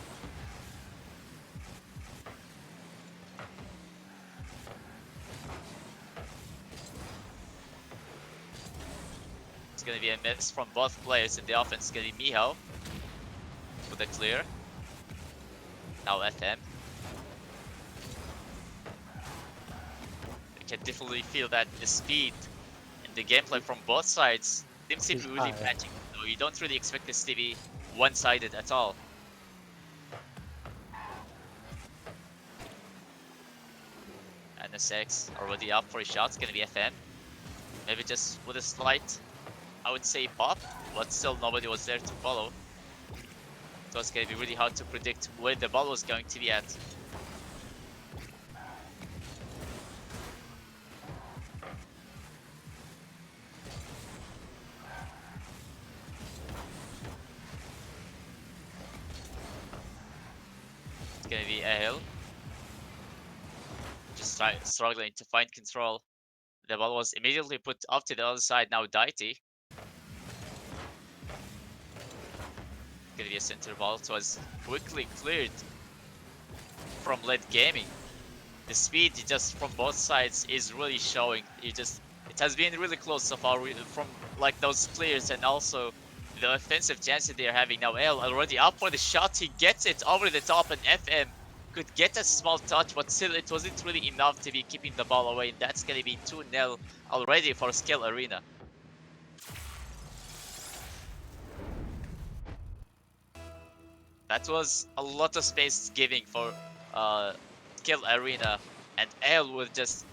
It's gonna be a miss from both players in the offense. It's gonna be Miho with a clear. Now FM. You can definitely feel that the speed and the gameplay from both sides seems to Is be really high. matching. So you don't really expect this to be one-sided at all. And the Sex already up for a shot. It's gonna be FM. Maybe just with a slight, I would say, pop, but still nobody was there to follow. So it's gonna be really hard to predict where the ball was going to be at. It's gonna be Ahil. Just struggling to find control. The ball was immediately put off to the other side. Now Daiti. Gonna be a center ball. It was quickly cleared from Lit Gaming. The speed just from both sides is really showing. It has been really close so far from like those clears, and also the offensive chances they're having. Now L already up for the shot. He gets it over the top, and FM could get a small touch, but still it wasn't really enough to be keeping the ball away. And that's gonna be 2-0 already for Skill Arena. That was a lot of space giving for uh, Skill Arena, and L with just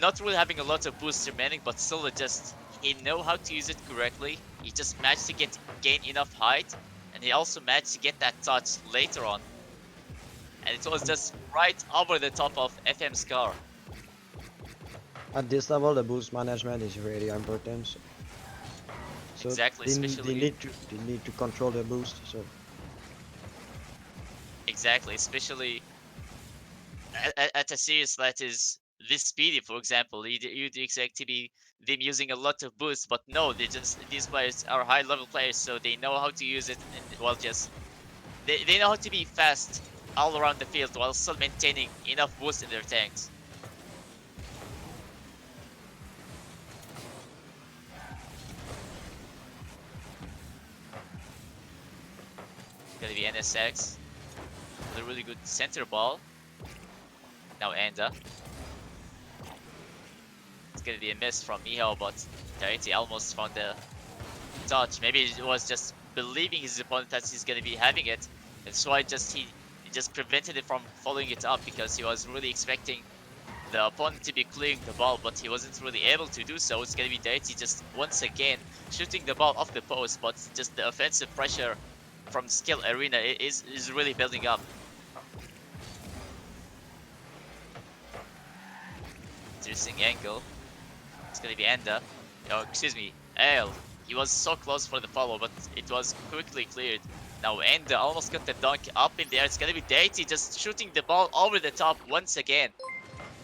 not really having a lot of boosts remaining, but still just he know how to use it correctly. He just managed to gain enough height, and he also managed to get that touch later on, and it was just right over the top of FM's car. At this level, the boost management is really important. So Exactly, they especially need to control the boost. So especially at a series that is this speedy. For example, you'd expect to be them using a lot of boost, but no, these players are high level players, so they know how to use it, and well, just they know how to be fast all around the field while still maintaining enough boost in their tanks. Gonna be NSX with a really good center ball. Now Enda. It's gonna be a miss from Miho, but Darity almost found the touch. Maybe it was just believing his opponent that he's gonna be having it. That's why he just prevented it from following it up because he was really expecting the opponent to be clearing the ball, but he wasn't really able to do so. It's gonna be Darity just once again shooting the ball off the post, but just the offensive pressure from Skill Arena is really building up. Interesting angle. It's gonna be Enda. Oh, excuse me, Ale. He was so close for the follow, but it was quickly cleared. Now Enda almost got the dunk up in the air. It's gonna be Deity just shooting the ball over the top once again.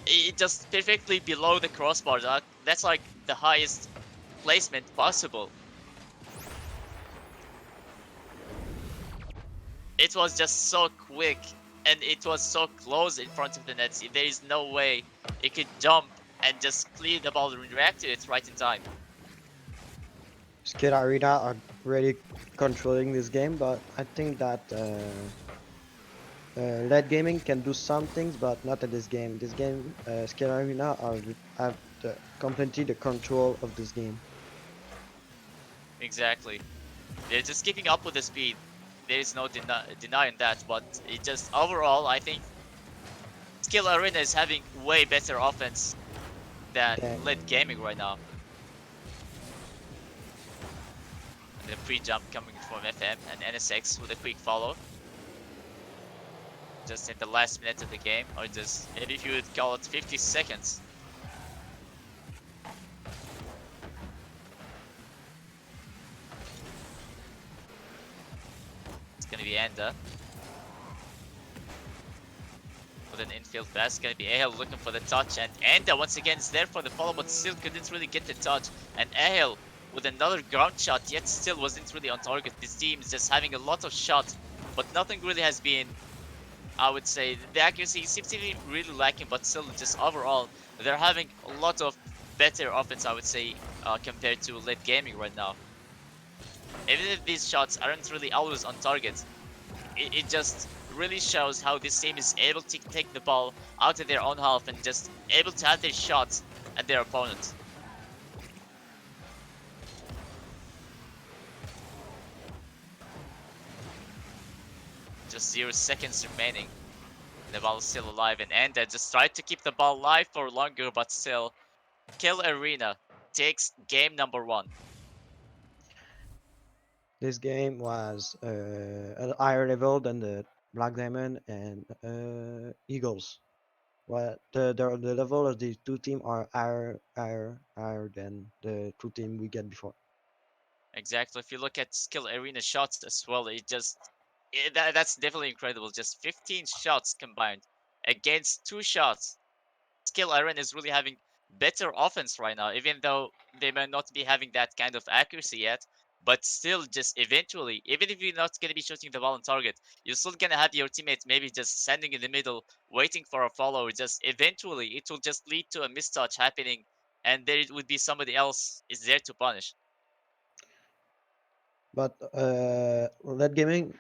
It just perfectly below the crossbar. That's like the highest placement possible. It was just so quick and it was so close in front of the net. There is no way it could jump and just clear the ball and react to it right in time. Skid Arena are really controlling this game, but I think that late gaming can do some things, but not in this game. This game, Skid Arena have completely the control of this game. Exactly. They're just keeping up with the speed. There is no denying that, but it just overall, I think Skill Arena is having way better offense than Yeah. Lit Gaming right now. And the pre-jump coming from FM and NSX with a quick follow. Just in the last minute of the game, or just maybe if you would call it 50 seconds. It's gonna be Enda. With an infield pass, gonna be Ahel looking for the touch, and Enda once again is there for the follow, but still couldn't really get the touch. And Ahel with another ground shot, yet still wasn't really on target. This team is just having a lot of shots, but nothing really has been, I would say, the accuracy seems to be really lacking, but still just overall, they're having a lot of better offense, I would say, compared to late gaming right now. Even if these shots aren't really always on target, it just really shows how this team is able to take the ball out of their own half and just able to have their shots at their opponent. Just 0 seconds remaining. The ball is still alive, and Enda just tried to keep the ball alive for longer, but still, Kill Arena takes game number 1. This game was at a higher level than the Black Diamond and Eagles. Well, the level of the two team are higher than the two team we get before. Exactly. If you look at Skill Arena shots as well, that's definitely incredible. Just 15 shots combined against 2 shots. Skill Arena is really having better offense right now, even though they may not be having that kind of accuracy yet. But still, just eventually, even if you're not gonna be shooting the ball on target, you're still gonna have your teammates maybe just standing in the middle, waiting for a follow. Just eventually, it will just lead to a mistouch happening, and there would be somebody else is there to punish. But Red Gaming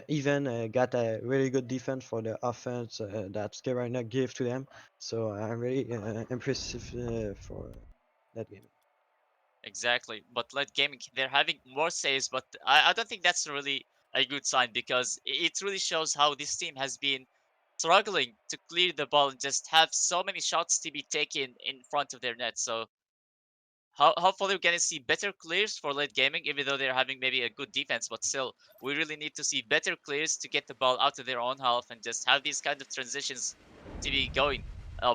even got a really good defense for the offense that Scarina gave to them. So I'm really impressive for that game. Exactly, but late gaming, they're having more saves, but I don't think that's really a good sign because it really shows how this team has been struggling to clear the ball and just have so many shots to be taken in front of their net. So hopefully we're gonna see better clears for late gaming, even though they're having maybe a good defense, but still we really need to see better clears to get the ball out of their own half and just have these kind of transitions to be going.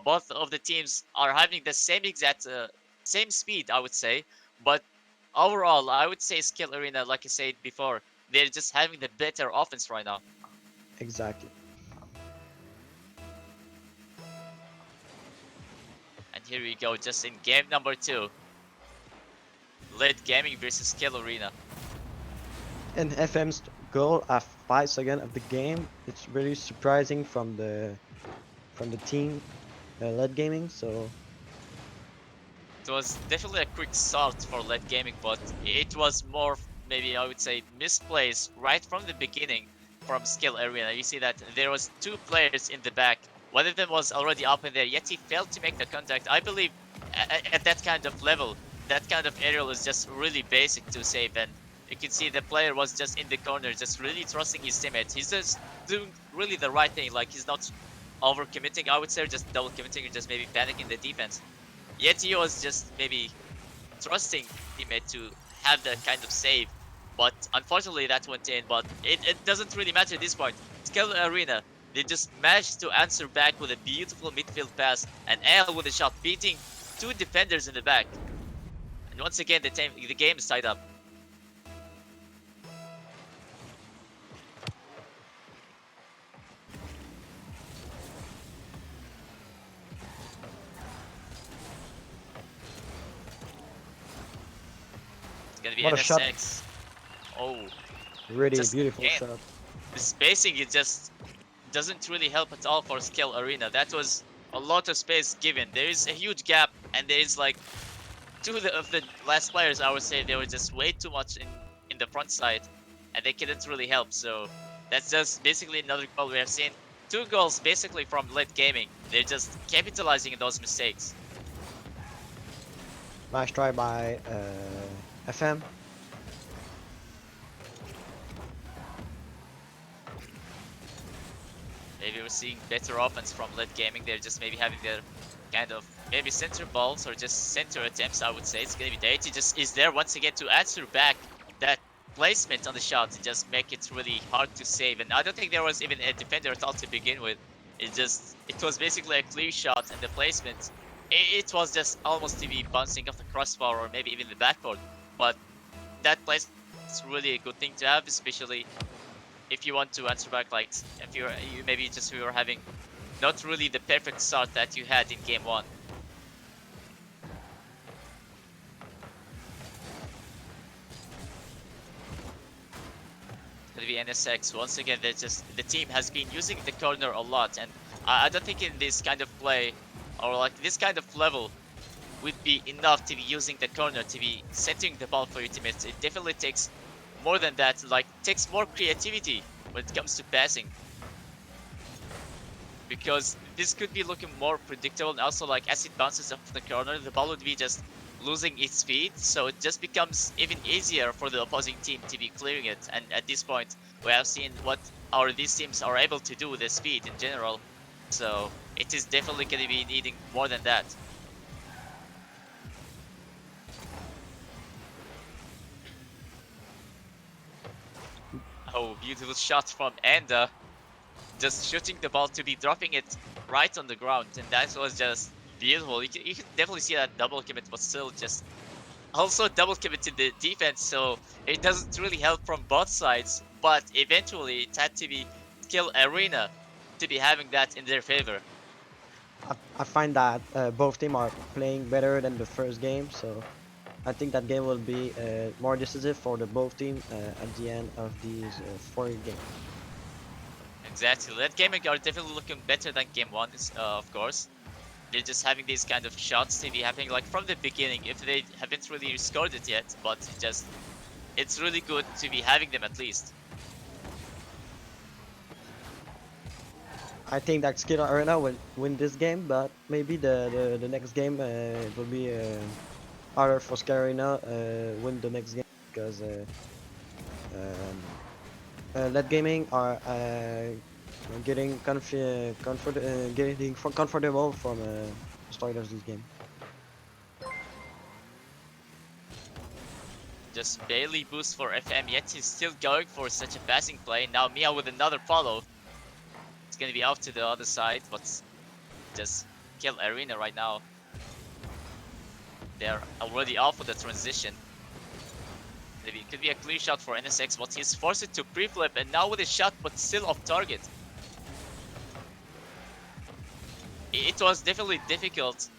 Both of the teams are having the same exact same speed, I would say, but overall I would say Skill Arena, like I said before, they're just having the better offense right now. Exactly. And here we go, just in game number 2, late gaming versus Skill Arena. And FM's goal at 5 seconds of the game, it's really surprising from the team Led Gaming. So It was definitely a quick start for late gaming, but it was more, maybe I would say, misplaced right from the beginning from Skill Arena. You see that there was 2 players in the back One of them was already up in there, yet he failed to make the contact. I believe at that kind of level, that kind of aerial is just really basic to save, and you can see the player was just in the corner, just really trusting his teammates. He's just doing really the right thing, like he's not over committing, I would say, just double committing or just maybe panicking the defense. Yet he was just maybe trusting teammate to have that kind of save. But unfortunately that went in, but it doesn't really matter at this point. Skill Arena, they just managed to answer back with a beautiful midfield pass and L with a shot, beating two defenders in the back. And once again, the game is tied up. It's gonna be What a shot. NSX. Oh, Really just beautiful again, shot. the spacing, it just doesn't really help at all for Skill Arena. That was a lot of space given. There is a huge gap, and there is like two of the last players, I would say, they were just way too much in the front side, and they couldn't really help. So that's just basically another goal we have seen. Two goals basically from late gaming. They're just capitalizing on those mistakes. Nice try by FM. Maybe we're seeing better offense from late gaming. They're just maybe having their kind of maybe center balls or just center attempts, I would say. It's gonna be Deity just is there once again to answer back that placement on the shot to just make it really hard to save. And I don't think there was even a defender at all to begin with. It was basically a clear shot, and the placement, it was just almost to be bouncing off the crossbar or maybe even the backboard. But that place is really a good thing to have, especially if you want to answer back, like if you maybe just you were having not really the perfect start that you had in game one. It's gonna be NSX once again. The team has been using the corner a lot, and I don't think in this kind of play or like this kind of level would be enough to be using the corner to be centering the ball for your teammates. It definitely takes more than that. Like takes more creativity when it comes to passing, because this could be looking more predictable, and also like as it bounces off the corner, the ball would be just losing its speed, so it just becomes even easier for the opposing team to be clearing it. And at this point we have seen what these teams are able to do with the speed in general, so it is definitely going to be needing more than that. Oh, beautiful shot from Enda, just shooting the ball to be dropping it right on the ground, and that was just beautiful. You can definitely see that double commit, but still just also double commit to the defense, so it doesn't really help from both sides, but eventually it had to be Skill Arena to be having that in their favor. I find that both teams are playing better than the first game, so I think that game will be more decisive for the both teams at the end of these 4 games. Exactly, that gaming are definitely looking better than game one, of course. They're just having these kind of shots to be happening like from the beginning, if they haven't really scored it yet, but it's really good to be having them at least. I think that Skill Arena will win this game, but maybe the next game will be harder for Skill Arena win the next game, because um, Late Gaming are getting comfortable from the start of this game. Just barely boost for FM, yet he's still going for such a passing play. Now Mia with another follow. It's gonna be off to the other side, but just kill Arena right now. They're already off with the transition. Maybe it could be a clear shot for NSX, but he's forced to pre-flip, and now with a shot, but still off target. It was definitely difficult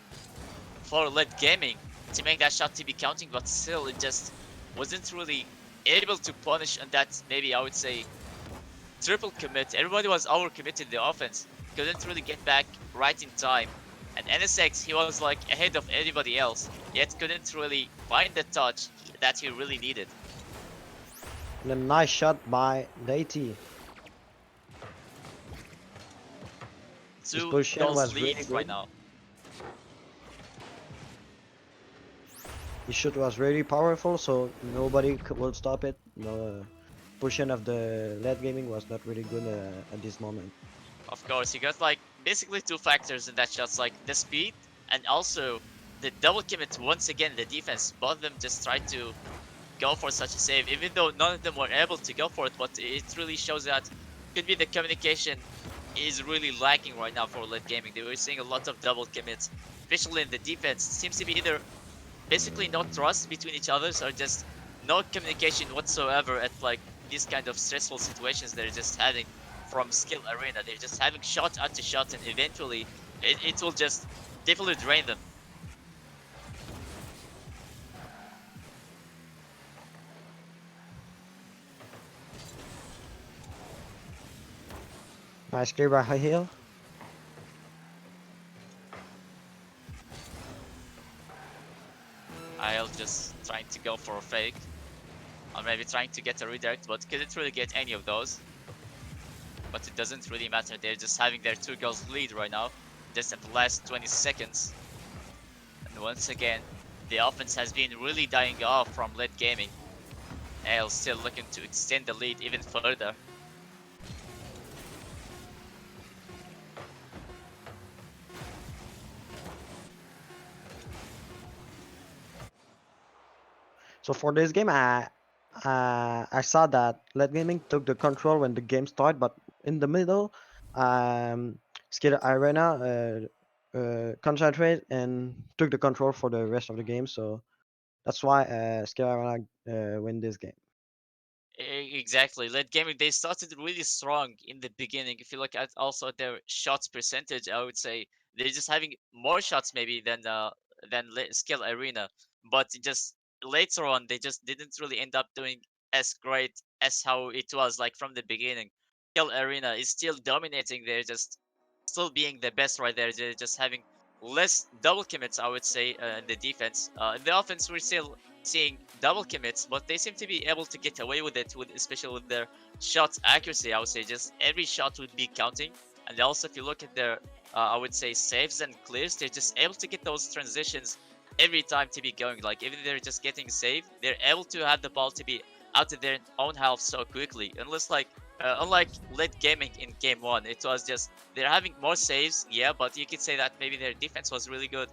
for Late Gaming to make that shot to be counting, but still it just wasn't really able to punish on that, maybe I would say, triple commit. Everybody was overcommitted the offense, couldn't really get back right in time. And NSX, he was like ahead of anybody else, yet couldn't really find the touch that he really needed. And a nice shot by Deity. His 2 position goals was lead really right good. now. His shot was really powerful, so nobody will stop it. No, position of the late gaming was not really good at this moment. Of course, you got like basically 2 factors in that shots, like the speed and also the double commit. Once again, the defense, both of them just tried to go for such a save, even though none of them were able to go for it. But it really shows that could be the communication is really lacking right now for late gaming. They were seeing a lot of double commits, especially in the defense. Seems to be either basically no trust between each others or just no communication whatsoever at like these kind of stressful situations they're just having from skill arena. They're just having shot after shot, and eventually it will just definitely drain them. Nice clear by High Hill. I'll just trying to go for a fake, or maybe trying to get a redirect, but couldn't really get any of those. But it doesn't really matter. They're just having their 2 goals lead right now, just at the last 20 seconds. And once again, the offense has been really dying off from late gaming. Ale still looking to extend the lead even further. So for this game, I saw that late gaming took the control when the game started, but in the middle, Skill Arena concentrate and took the control for the rest of the game. So that's why Skill Arena win this game. Exactly. Late gaming, they started really strong in the beginning. If you look at also their shots percentage, I would say they're just having more shots maybe than Skill Arena, but just later on they just didn't really end up doing as great as how it was like from the beginning. Skill Arena is still dominating. They're just still being the best right there. They're just having less double commits, I would say, in the defense. In the offense, we're still seeing double commits, but they seem to be able to get away with it, with especially with their shot accuracy. I would say just every shot would be counting, and also if you look at their, I would say saves and clears, they're just able to get those transitions every time to be going. Like even if they're just getting saved, they're able to have the ball to be out of their own half so quickly. Unlike late gaming in game one, it was just they're having more saves, yeah, but you could say that maybe their defense was really good.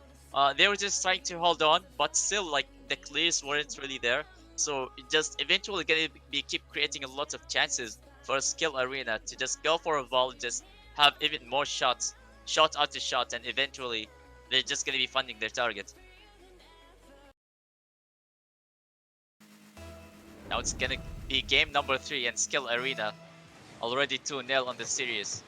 They were just trying to hold on, but still, like the clears weren't really there. So it just eventually gonna be keep creating a lot of chances for Skill Arena to just go for a ball, just have even more shots, shot after shot, and eventually they're just gonna be funding their target. Now it's gonna be game number 3 and Skill Arena already 2-0 on the series.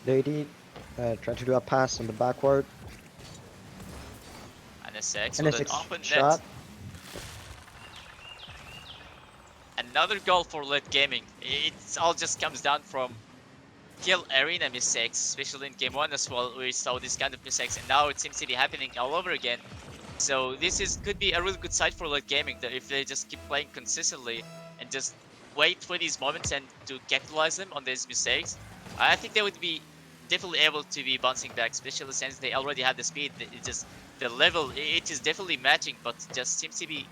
They did try to do a pass on the backward. And a 6 And a with an 6 open net. shot. Another goal for late gaming. It all just comes down from Skill Arena mistakes, especially in game 1 as well. We saw this kind of mistakes, and now it seems to be happening all over again. So this could be a really good side for late gaming, that if they just keep playing consistently and just wait for these moments and to capitalize them on these mistakes, I think they would be definitely able to be bouncing back, especially since they already have the speed. It just the level, it is definitely matching, but just seems to be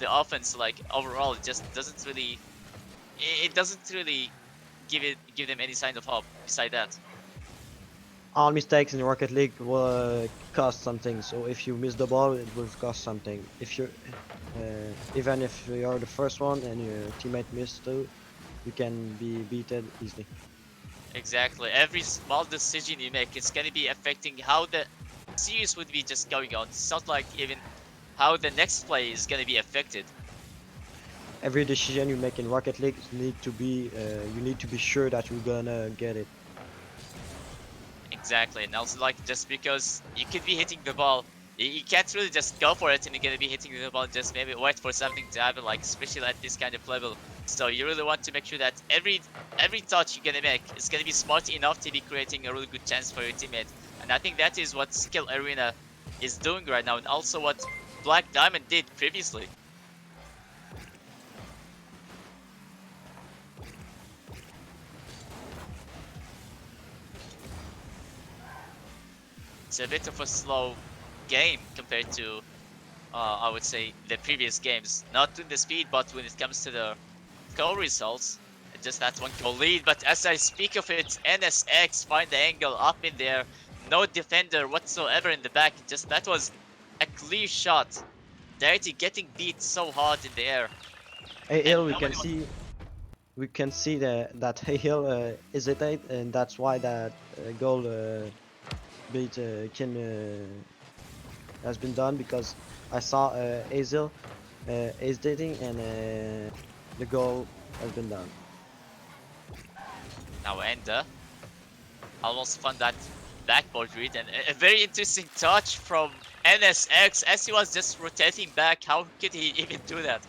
the offense, like overall, it just doesn't really, it doesn't really give them any sign of hope. Beside that, All mistakes in Rocket League will cost something. So if you miss the ball, it will cost something. If you're even if you're the first one and your teammate missed too, you can be beaten easily. exactly. Every small decision you make is gonna be affecting how the series would be just going on. It's not like even how the next play is gonna be affected. Every decision you make in Rocket League you need to be sure that you're gonna get it. Exactly, and also like just because you could be hitting the ball, you can't really just go for it and you're gonna be hitting the ball. Just maybe wait for something to happen, like especially at this kind of level. So you really want to make sure that every touch you're gonna make is gonna be smart enough to be creating a really good chance for your teammate. And I think that is what Skill Arena is doing right now, and also what Black Diamond did previously. It's a bit of a slow game compared to, I would say, the previous games. Not in the speed, but when it comes to the goal results. Just that one goal lead. But as I speak of it, NSX find the angle up in there. No defender whatsoever in the back. Just that was a clear shot. Dirty getting beat so hard in the air. Hey And Hill, nobody was. we can see that Hey Hill hesitate, and that's why that goal beat has been done, because I saw Hazel hesitating, and the goal has been done. Now Ender almost found that backboard read, and a very interesting touch from NSX as he was just rotating back. How could he even do that?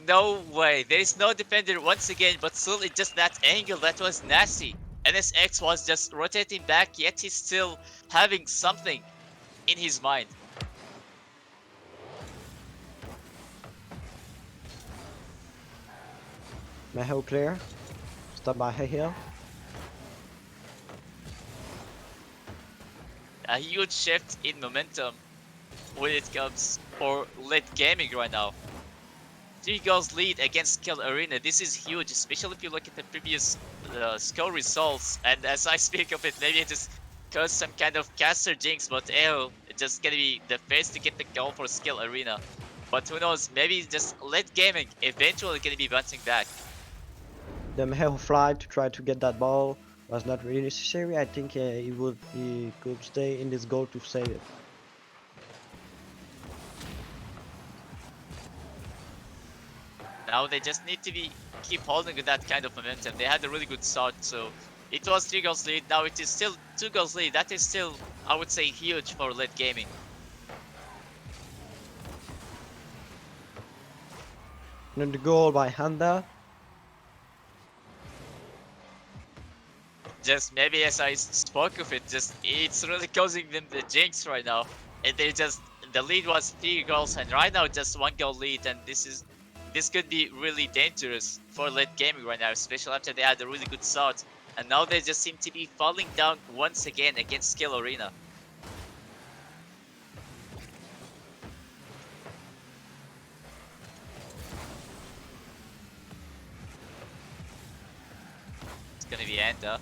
No way. There is no defender once again, but still it's just that angle that was nasty. NSX was just rotating back, yet he's still having something in his mind. Meho clear. Stop by Hey Hill. A huge shift in momentum when it comes for late gaming right now. 3 goals lead against Kill Arena. This is huge, especially if you look at the previous score results. And as I speak of it, maybe it just caused some kind of caster jinx, but it's just gonna be the first to get the goal for Skill Arena. But who knows, maybe just late gaming eventually gonna be bouncing back. The Meho fly to try to get that ball was not really necessary. I think he could stay in this goal to save it. Now they just need to keep holding with that kind of momentum. They had a really good start, so it was 3 goals lead. Now it is still 2 goals lead. That is still, I would say, huge for late gaming. And then the goal by Handa. Just maybe as I spoke of it, just it's really causing them the jinx right now. And they just, the lead was 3 goals, and right now just 1 goal lead, and this could be really dangerous for late gaming right now, especially after they had a really good start. And now they just seem to be falling down once again against Skill Arena. It's gonna be Enda.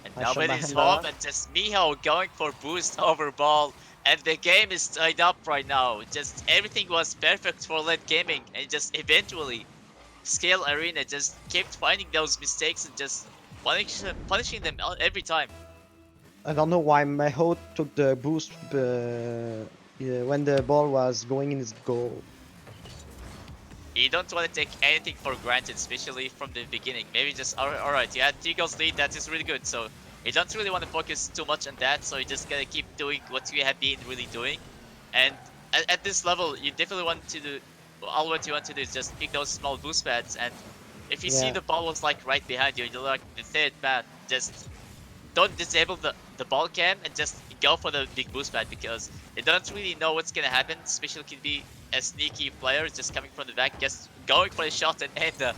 And nobody's home, and just Miho going for boost over ball. And the game is tied up right now. Just everything was perfect for late gaming, and just eventually Scale Arena just kept finding those mistakes and just punishing them every time. I don't know why Meho took the boost yeah, when the ball was going in his goal. You don't want to take anything for granted, especially from the beginning. Maybe just, alright, you had 3 goals lead, that is really good. So you don't really want to focus too much on that, so you just gotta keep doing what you have been really doing. And at this level, you definitely want to do, all what you want to do is just pick those small boost pads. And if you see the ball was like right behind you, you're like the 3rd pad, just don't disable the ball cam and just go for the big boost pad, because you don't really know what's gonna happen. Especially could be a sneaky player just coming from the back, just going for the shot, and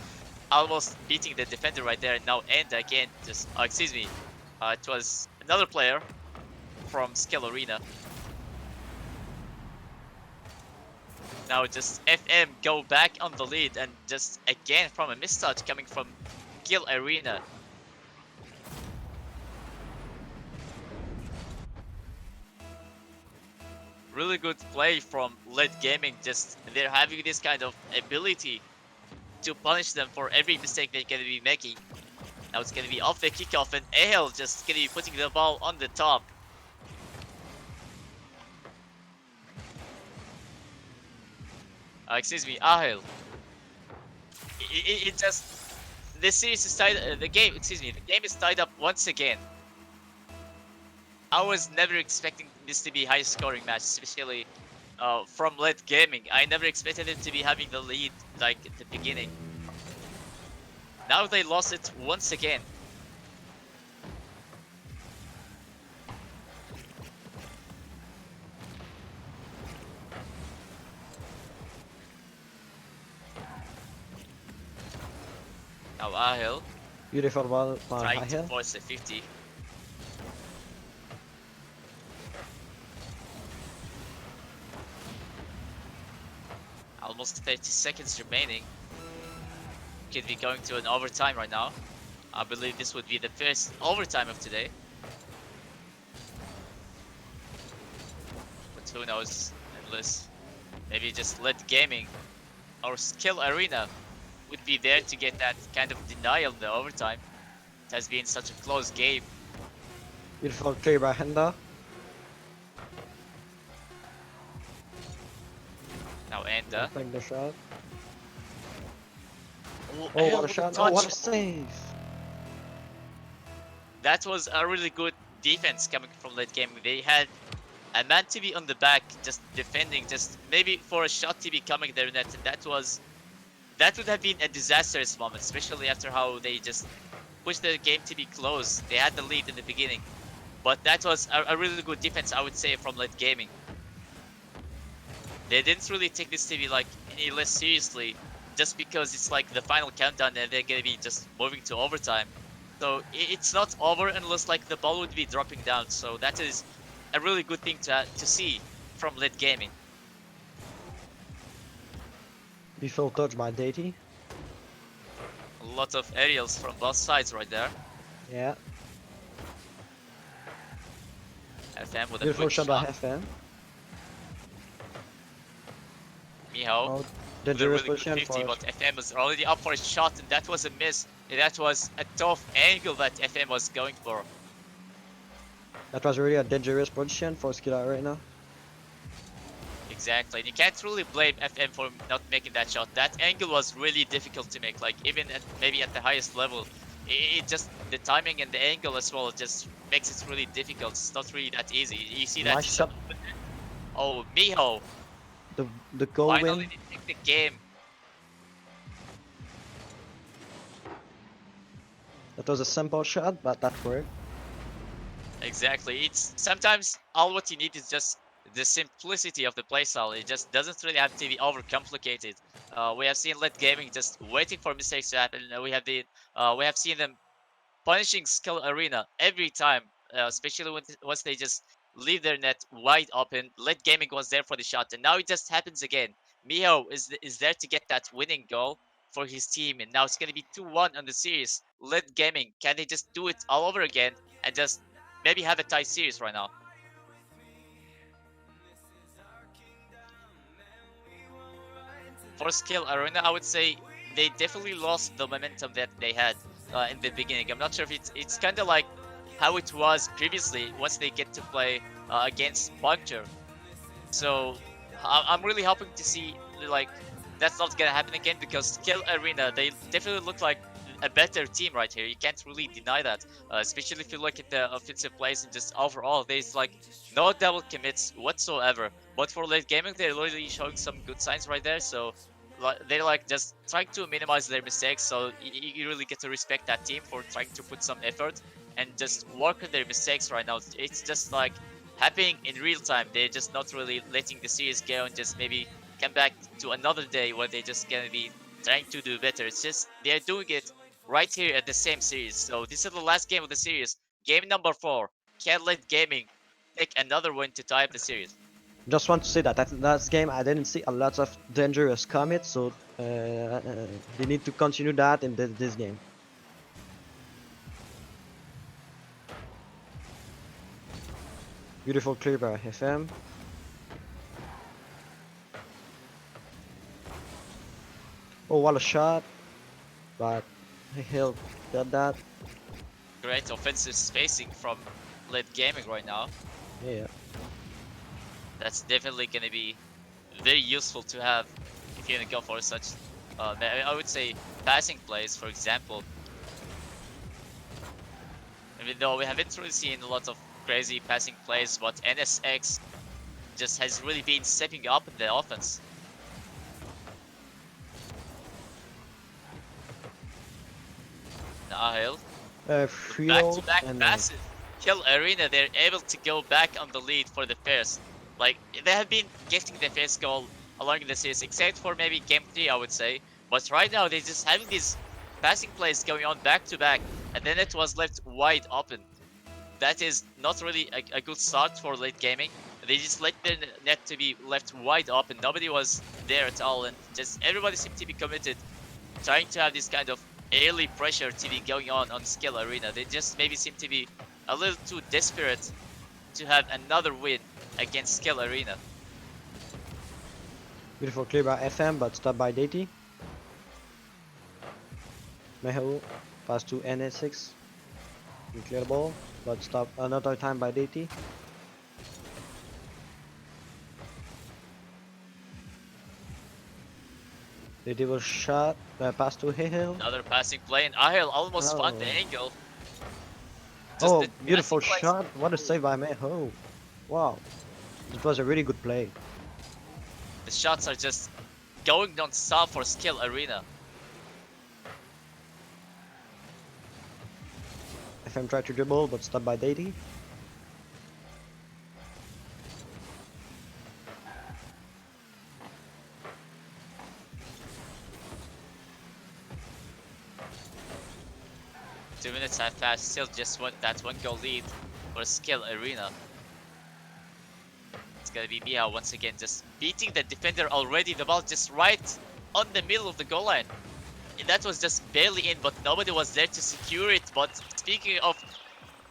almost beating the defender right there. And now again, just excuse me, it was another player from Skill Arena. Now just FM go back on the lead, and just again from a mistouch coming from Skill Arena. Really good play from late gaming. Just they're having this kind of ability to punish them for every mistake they're gonna be making. Now it's gonna be off the kickoff, and Ahel just gonna be putting the ball on the top. Excuse me, Ahel. It just, the series is tied. The game is tied up once again. I was never expecting this to be a high scoring match, especially from late gaming. I never expected it to be having the lead like at the beginning. Now they lost it once again. Now Ahil Beautiful ball by trying High to Hill. force a 50. Almost 30 seconds remaining. Could be going to an overtime right now. I believe this would be the first overtime of today. But who knows, unless maybe just Let Gaming or Skill Arena would be there to get that kind of denial in the overtime. It has been such a close game. Beautiful clear by Henda. Now Enda. Take the shot. Oh, Oh, hell what a with the shot. Oh, what touch. a save. That was a really good defense coming from Late Gaming. They had a man to be on the back, just defending, just maybe for a shot to be coming their net, and that would have been a disastrous moment, especially after how they just pushed the game to be close. They had the lead in the beginning, but that was a really good defense, I would say, from Late Gaming. They didn't really take this to be like any less seriously, just because it's like the final countdown and they're gonna be just moving to overtime. So it's not over unless like the ball would be dropping down. So that is a really good thing to see from Lit Gaming. Beautiful touch by Deity. A lot of aerials from both sides right there. Yeah. FM with a Beautiful quick shot by shot. FM. Miho Oh, with a dangerous really good position 50, for. but FM was already up for a shot, and that was a miss. And that was a tough angle that FM was going for. That was really a dangerous position for Skill Arena. Exactly, and you can't really blame FM for not making that shot. That angle was really difficult to make, like even at maybe at the highest level. It just, the timing and the angle as well just makes it really difficult. It's not really that easy. You see that Nice it's shot. oh, Miho, The goal finally win. they take the game. That was a simple shot, but that worked. Exactly. It's sometimes all what you need is just the simplicity of the playstyle. It just doesn't really have to be overcomplicated. We have seen Lit Gaming just waiting for mistakes to happen. We have seen them punishing Skill Arena every time, especially once they just leave their net wide open. Lit Gaming was there for the shot, and now it just happens again. Miho is there to get that winning goal for his team, and now it's gonna be 2-1 on the series. Lit Gaming, can they just do it all over again and just maybe have a tight series right now? For Skill Arena, I would say they definitely lost the momentum that they had in the beginning. I'm not sure if it's kind of like how it was previously once they get to play against Puncture. So I'm really hoping to see like that's not gonna happen again, because Skill Arena, they definitely look like a better team right here. You can't really deny that, especially if you look at the offensive plays and just overall. There's like no double commits whatsoever. But for late gaming, they're literally showing some good signs right there. So they're like just trying to minimize their mistakes. So you really get to respect that team for trying to put some effort and just work on their mistakes right now. It's just like happening in real time. They're just not really letting the series go and just maybe come back to another day where they're just gonna be trying to do better. It's just they're doing it right here at the same series. So this is the last game of the series. Game number 4. Can't let gaming take another win to tie up the series. Just want to say that last game I didn't see a lot of dangerous commits, so they need to continue that in this game. Beautiful clear by FM. Oh, what a shot! But he'll get that. Great offensive spacing from late gaming right now. Yeah. That's definitely gonna be very useful to have if you're gonna go for such I would say passing plays, for example. Even though we haven't really seen a lot of crazy passing plays, but NSX just has really been stepping up in the offense. Nahil, Frio back-to-back and passes. Kill Arena, they're able to go back on the lead for the first. Like, they have been getting the first goal along the series, except for maybe game 3, I would say. But right now, they're just having these passing plays going on back to back, and then it was left wide open. That is not really a good start for late gaming. They just let their net to be left wide open. Nobody was there at all, and just everybody seemed to be committed, trying to have this kind of early pressure to be going on Skill Arena. They just maybe seem to be a little too desperate to have another win against Skill Arena. Beautiful clear by FM, but stopped by Deity. Mehu pass to NS6. We clear the ball, but stop another time by Deity. Deity was shot, pass to Hehil. Another passing play, and Ahel almost found the Oh. angle. Oh, The beautiful passing plays- shot. What a save by Mehu. Wow. It was a really good play. The shots are just going non-stop for Skill Arena. FM tried to dribble, but stopped by Deity. Two minutes have passed, still just that one goal lead for Skill Arena. It's gonna be Mia once again, just beating the defender already. The ball just right on the middle of the goal line. And that was just barely in, but nobody was there to secure it. But speaking of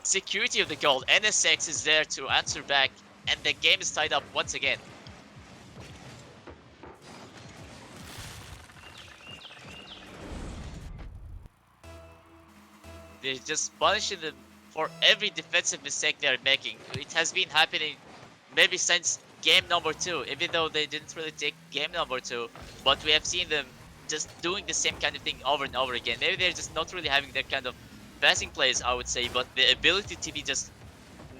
security of the goal, NSX is there to answer back, and the game is tied up once again. They're just punishing them for every defensive mistake they're making. It has been happening maybe since game number 2, even though they didn't really take game number 2, but we have seen them just doing the same kind of thing over and over again. Maybe they're just not really having that kind of passing plays, I would say, but the ability to be just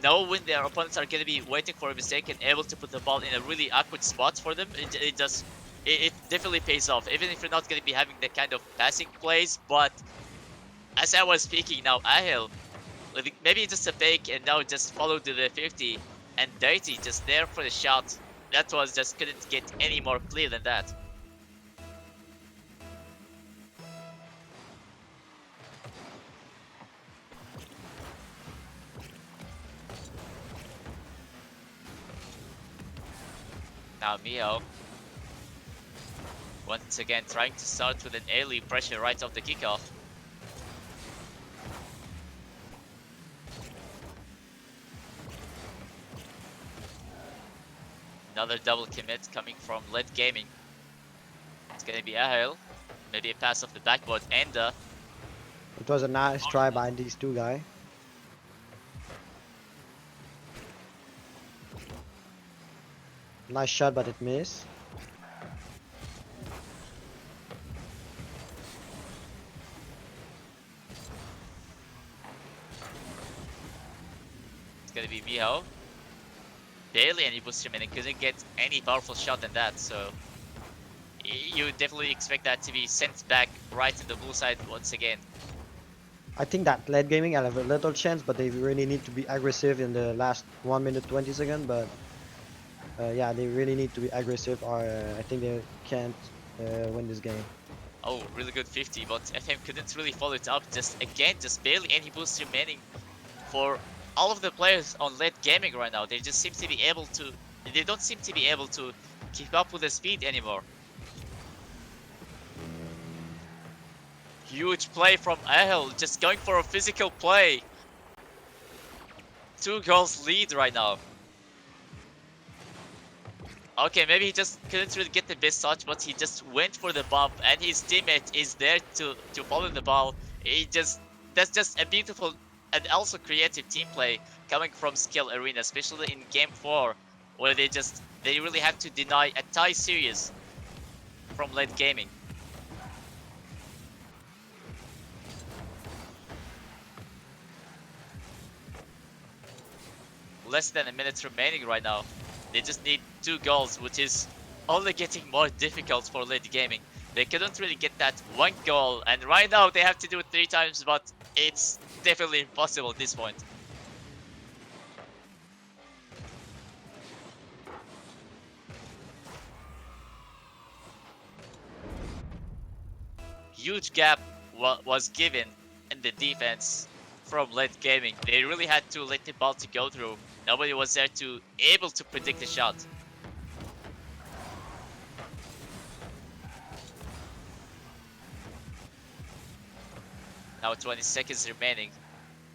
know when their opponents are going to be waiting for a mistake and able to put the ball in a really awkward spot for them, it definitely pays off, even if you're not going to be having that kind of passing plays. But as I was speaking now, Ahel, maybe just a fake and now just follow to the 50, and Dirty just there for the shot. That was just couldn't get any more clear than that. Now Mio, once again trying to start with an early pressure right off the kickoff. Another double commit coming from Led Gaming. It's gonna be Ahel. Maybe a pass off the backboard. Enda. It was a nice try by these two guys. Nice shot, but it missed. It's gonna be Miho. Barely any boost him, and he couldn't get any powerful shot than that, so you definitely expect that to be sent back right to the blue side once again. I think that late gaming will have a little chance, but they really need to be aggressive in the last 1 minute 20 seconds. But yeah, they really need to be aggressive, or I think they can't win this game. Oh, really good 50, but FM couldn't really follow it up. Just again, just barely any boost remaining for all of the players on late gaming right now. They just seem to be able to, they don't seem to be able to keep up with the speed anymore. Huge play from Ahel, just going for a physical play. 2 goals lead right now. Okay, maybe he just couldn't really get the best touch, but he just went for the bump, and his teammate is there to follow the ball. That's just a beautiful and also creative team play coming from Skill Arena, especially in game 4, where they really had to deny a tie series from late gaming. Less than a minute remaining right now. They just need 2 goals, which is only getting more difficult for late gaming. They couldn't really get that 1 goal, and right now they have to do it 3 times, but it's definitely impossible at this point. Huge gap was given in the defense from late gaming. They really had to let the ball to go through. Nobody was there to able to predict the shot. Now 20 seconds remaining.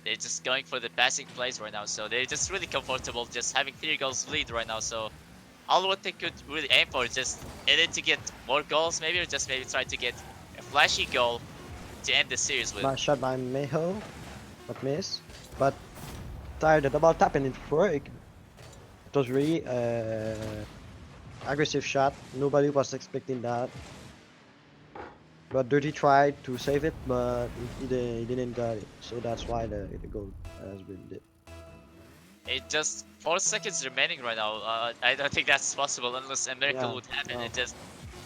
They're just going for the passing plays right now, so they're just really comfortable just having 3 goals lead right now. So all what they could really aim for is just either to get more goals maybe, or just maybe try to get a flashy goal to end the series with. Nice shot by Meho, but miss. But tired the ball tapping it for it. It was really aggressive shot. Nobody was expecting that. But Dirty tried to save it, but he didn't got it. So that's why the goal has been did. It just 4 seconds remaining right now. I don't think that's possible unless a miracle Yeah, would happen. no. It just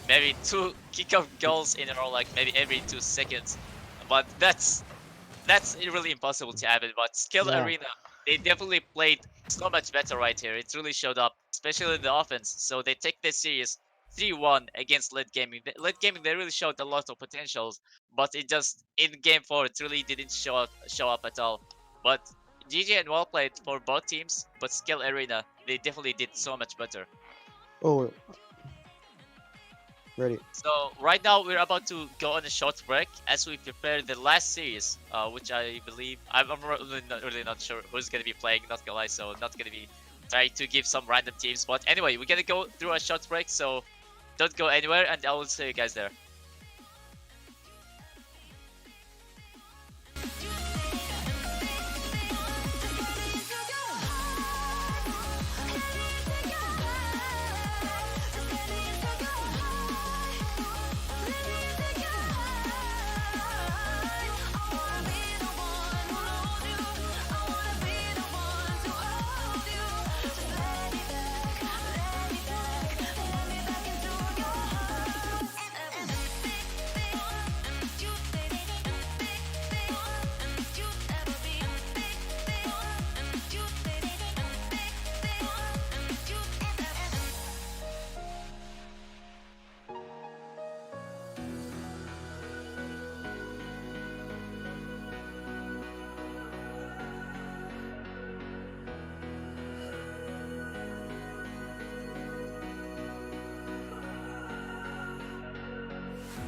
maybe 2 kickoff goals in a row, like maybe every 2 seconds. But that's really impossible to happen. But Skill Yeah. Arena, they definitely played so much better right here. It really showed up, especially in the offense. So they take this series 3-1 against Late Gaming. Late Gaming, they really showed a lot of potentials, but it just in game 4 it really didn't show up at all. But GG and well played for both teams, but Skill Arena, they definitely did so much better. Oh, ready. So right now we're about to go on a short break as we prepare the last series, which I believe I'm really not sure who's gonna be playing. Not gonna lie, so not gonna be trying to give some random teams. But anyway, we're gonna go through a short break, so don't go anywhere, and I will see you guys there.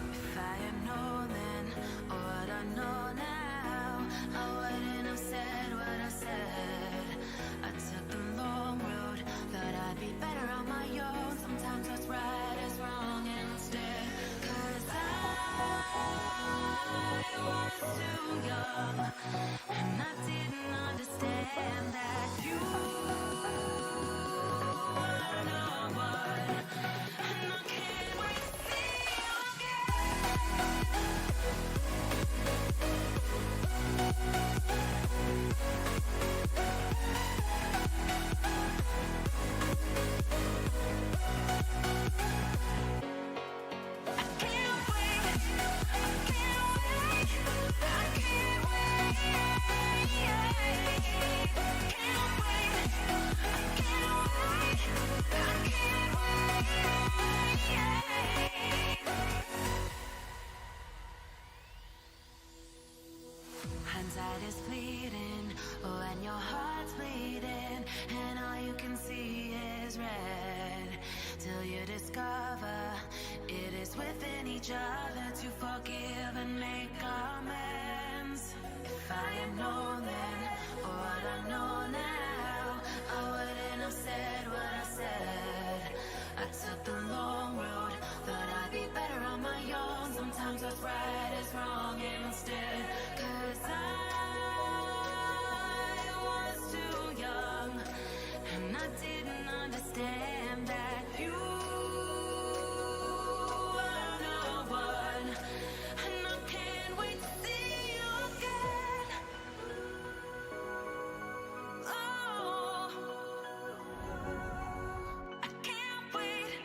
If I had known then what I know now, I wouldn't have said what I said. I took the long road, thought I'd be better on my own. Sometimes what's right is wrong instead. 'Cause I was too young, and I didn't understand that you were the one. And I can't wait to see you again. I can't wait. I can't wait. I can't wait. Can't wait. I can't wait. I can't wait. Hindsight is fleeting when your heart's bleeding, and all you can see is red. Till you discover it is within each other to forgive and make amends. If I had known then what I know now, I wouldn't have said what I said. I took the long road, thought I'd be better on my own. Sometimes what's right is wrong instead. 'Cause I was too young, and I didn't understand that you were the one. And I can't wait to see you again. Oh, I can't wait.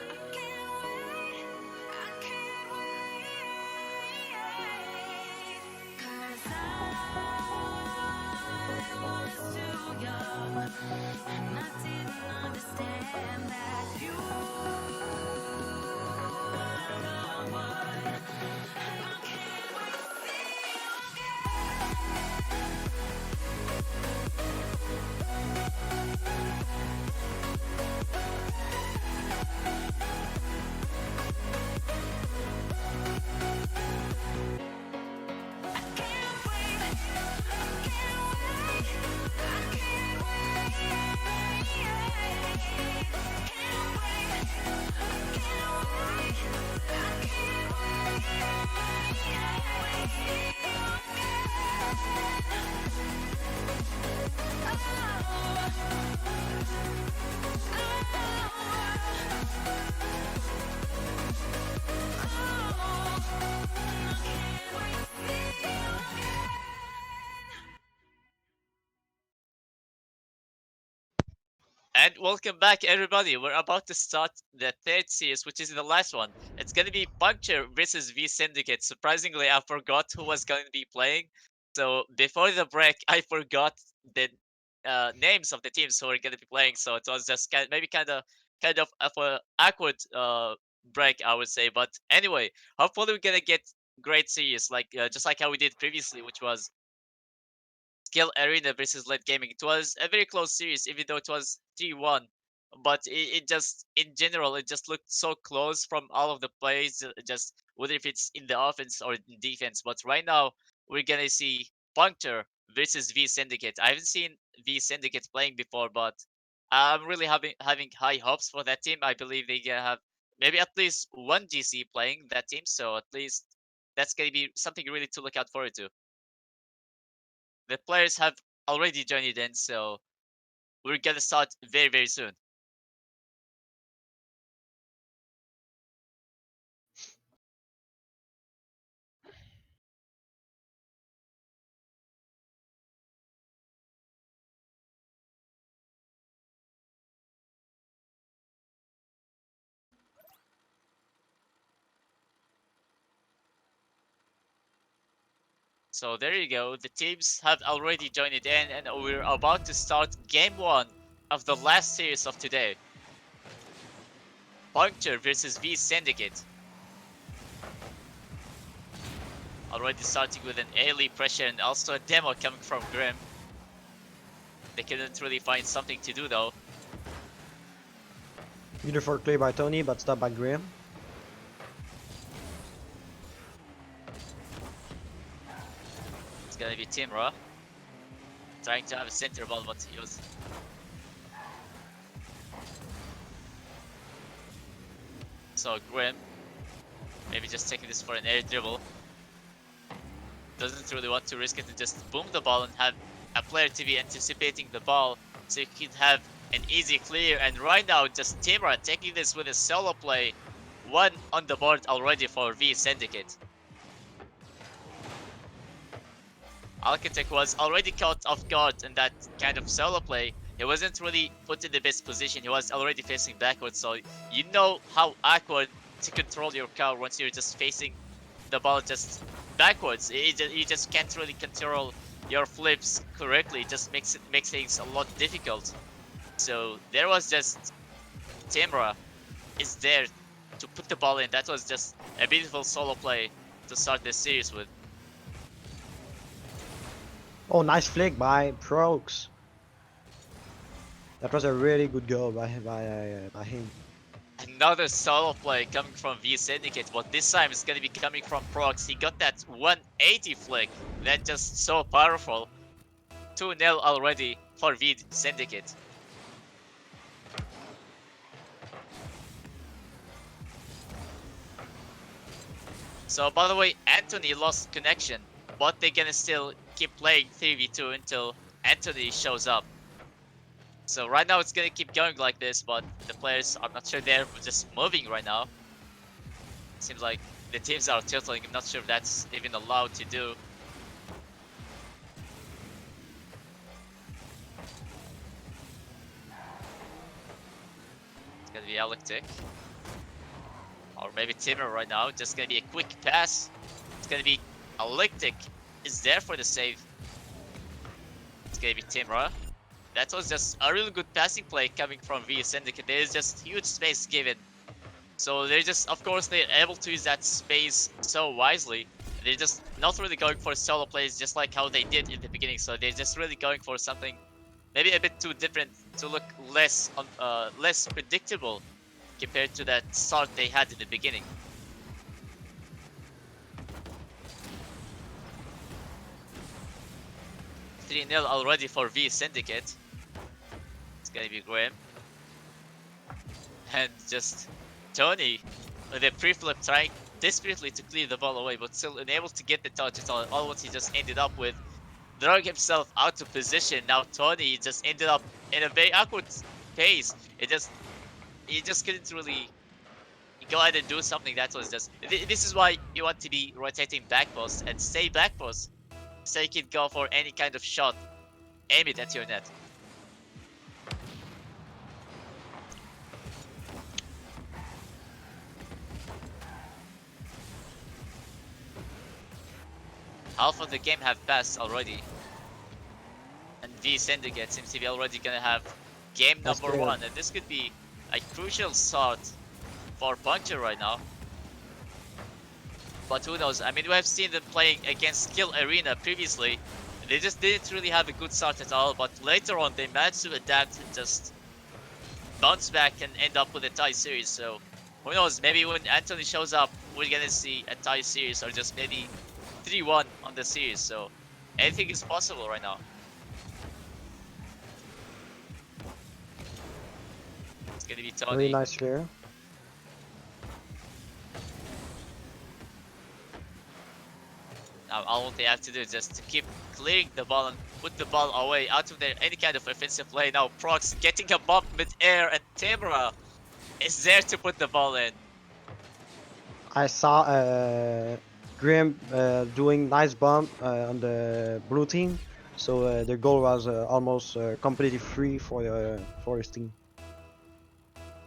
I can't wait. I can't wait. 'Cause I was too young, and I didn't understand And welcome back, everybody. We're about to start the third series, which is the last one. It's gonna be Puncture versus V Syndicate. Surprisingly, I forgot who was going to be playing. So before the break, I forgot the names of the teams who are gonna be playing. So it was just maybe kind of a awkward break, I would say. But anyway, hopefully we're gonna get great series, like just like how we did previously, which was Skill Arena versus Late Gaming. It was a very close series, even though it was 3-1. But it just, in general, it just looked so close from all of the plays, just whether if it's in the offense or in defense. But right now, we're gonna see Puncture versus V Syndicate. I haven't seen V Syndicate playing before, but I'm really having high hopes for that team. I believe they gonna have maybe at least one GC playing that team, so at least that's gonna be something really to look out forward to. The players have already joined in, so we're gonna start very, very soon. So there you go. The teams have already joined in, and we're about to start game one of the last series of today. Puncture versus V Syndicate. Already starting with an early pressure and also a demo coming from Grim. They couldn't really find something to do though. Beautiful play by Tony, but stopped by Graham. It's gonna be Timra trying to have a center ball, but he was. So Grim maybe just taking this for an air dribble. Doesn't really want to risk it and just boom the ball and have a player to be anticipating the ball so you could have an easy clear. And right now, just Timra taking this with a solo play. One on the board already for V Syndicate. Architect was already caught off guard in that kind of solo play. He wasn't really put in the best position. He was already facing backwards, so you know how awkward to control your car once you're just facing the ball just backwards. You just can't really control your flips correctly. It just makes things a lot difficult. So there was just Timra is there to put the ball in. That was just a beautiful solo play to start this series with. Oh, nice flick by Prox. That was a really good goal by him. Another solo play coming from V Syndicate, but this time it's gonna be coming from Prox. He got that 180 flick. That's just so powerful. 2-0 already for V Syndicate. So by the way, Anthony lost connection, but they're gonna still keep playing 3v2 until Anthony shows up. So right now it's gonna keep going like this, but the players, I'm not sure they're just moving right now. Seems like the teams are tilting. I'm not sure if that's even allowed to do. It's gonna be Electric. Or maybe Timur right now. Just gonna be a quick pass. It's gonna be Electric is there for the save. It's gonna be Timra. That was just a really good passing play coming from V Syndicate. There is just huge space given. So they're just, of course, they're able to use that space so wisely. They're just not really going for solo plays just like how they did in the beginning. So they're just really going for something maybe a bit too different to look less predictable compared to that start they had in the beginning. $3-0 already for V Syndicate. It's gonna be Graham. And just Tony with a pre-flip trying desperately to clear the ball away, but still unable to get the touch. It's all what he just ended up with. Drawing himself out of position. Now Tony just ended up in a very awkward pace. He just couldn't really go ahead and do something. That was just, this is why you want to be rotating back post and stay back post, so you can go for any kind of shot, aim it at your net. half of the game have passed already. And V Syndicate seems to be already gonna have game That's number good. 1, and this could be a crucial start for Puncture right now. But who knows? I mean, we have seen them playing against Skill Arena previously. They just didn't really have a good start at all, but later on they managed to adapt and just bounce back and end up with a tie series. So who knows? Maybe when Anthony shows up, we're gonna see a tie series or just maybe 3-1 on the series. So anything is possible right now. It's gonna be Tony. Really nice clear. Now all they have to do is just to keep clearing the ball and put the ball away out of their any kind of offensive play. Now Prox getting a bump mid-air and Tamara is there to put the ball in. I saw Grim doing nice bump on the blue team, so their goal was almost completely free for his team.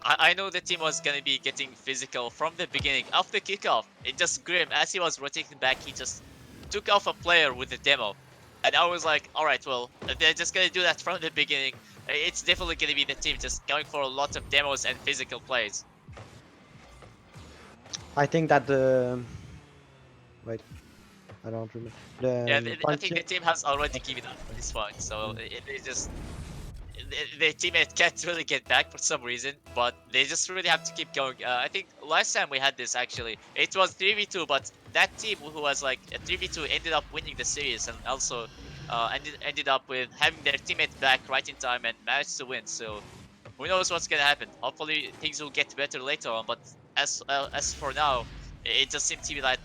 I know the team was gonna be getting physical from the beginning. After kickoff, it just Grim, as he was rotating back, he just took off a player with the demo. And I was like, alright, well, if they're just gonna do that from the beginning, it's definitely gonna be the team just going for a lot of demos and physical plays. I think that the wait, I don't remember. Yeah, The I think the Puncture, team has already given up at this point, so they just their teammate can't really get back for some reason, but they just really have to keep going. I think last time we had this actually, it was 3v2, but that team who was like a 3v2 ended up winning the series and also ended up with having their teammate back right in time and managed to win. So who knows what's gonna happen? Hopefully things will get better later on, but as for now, it just seems to be that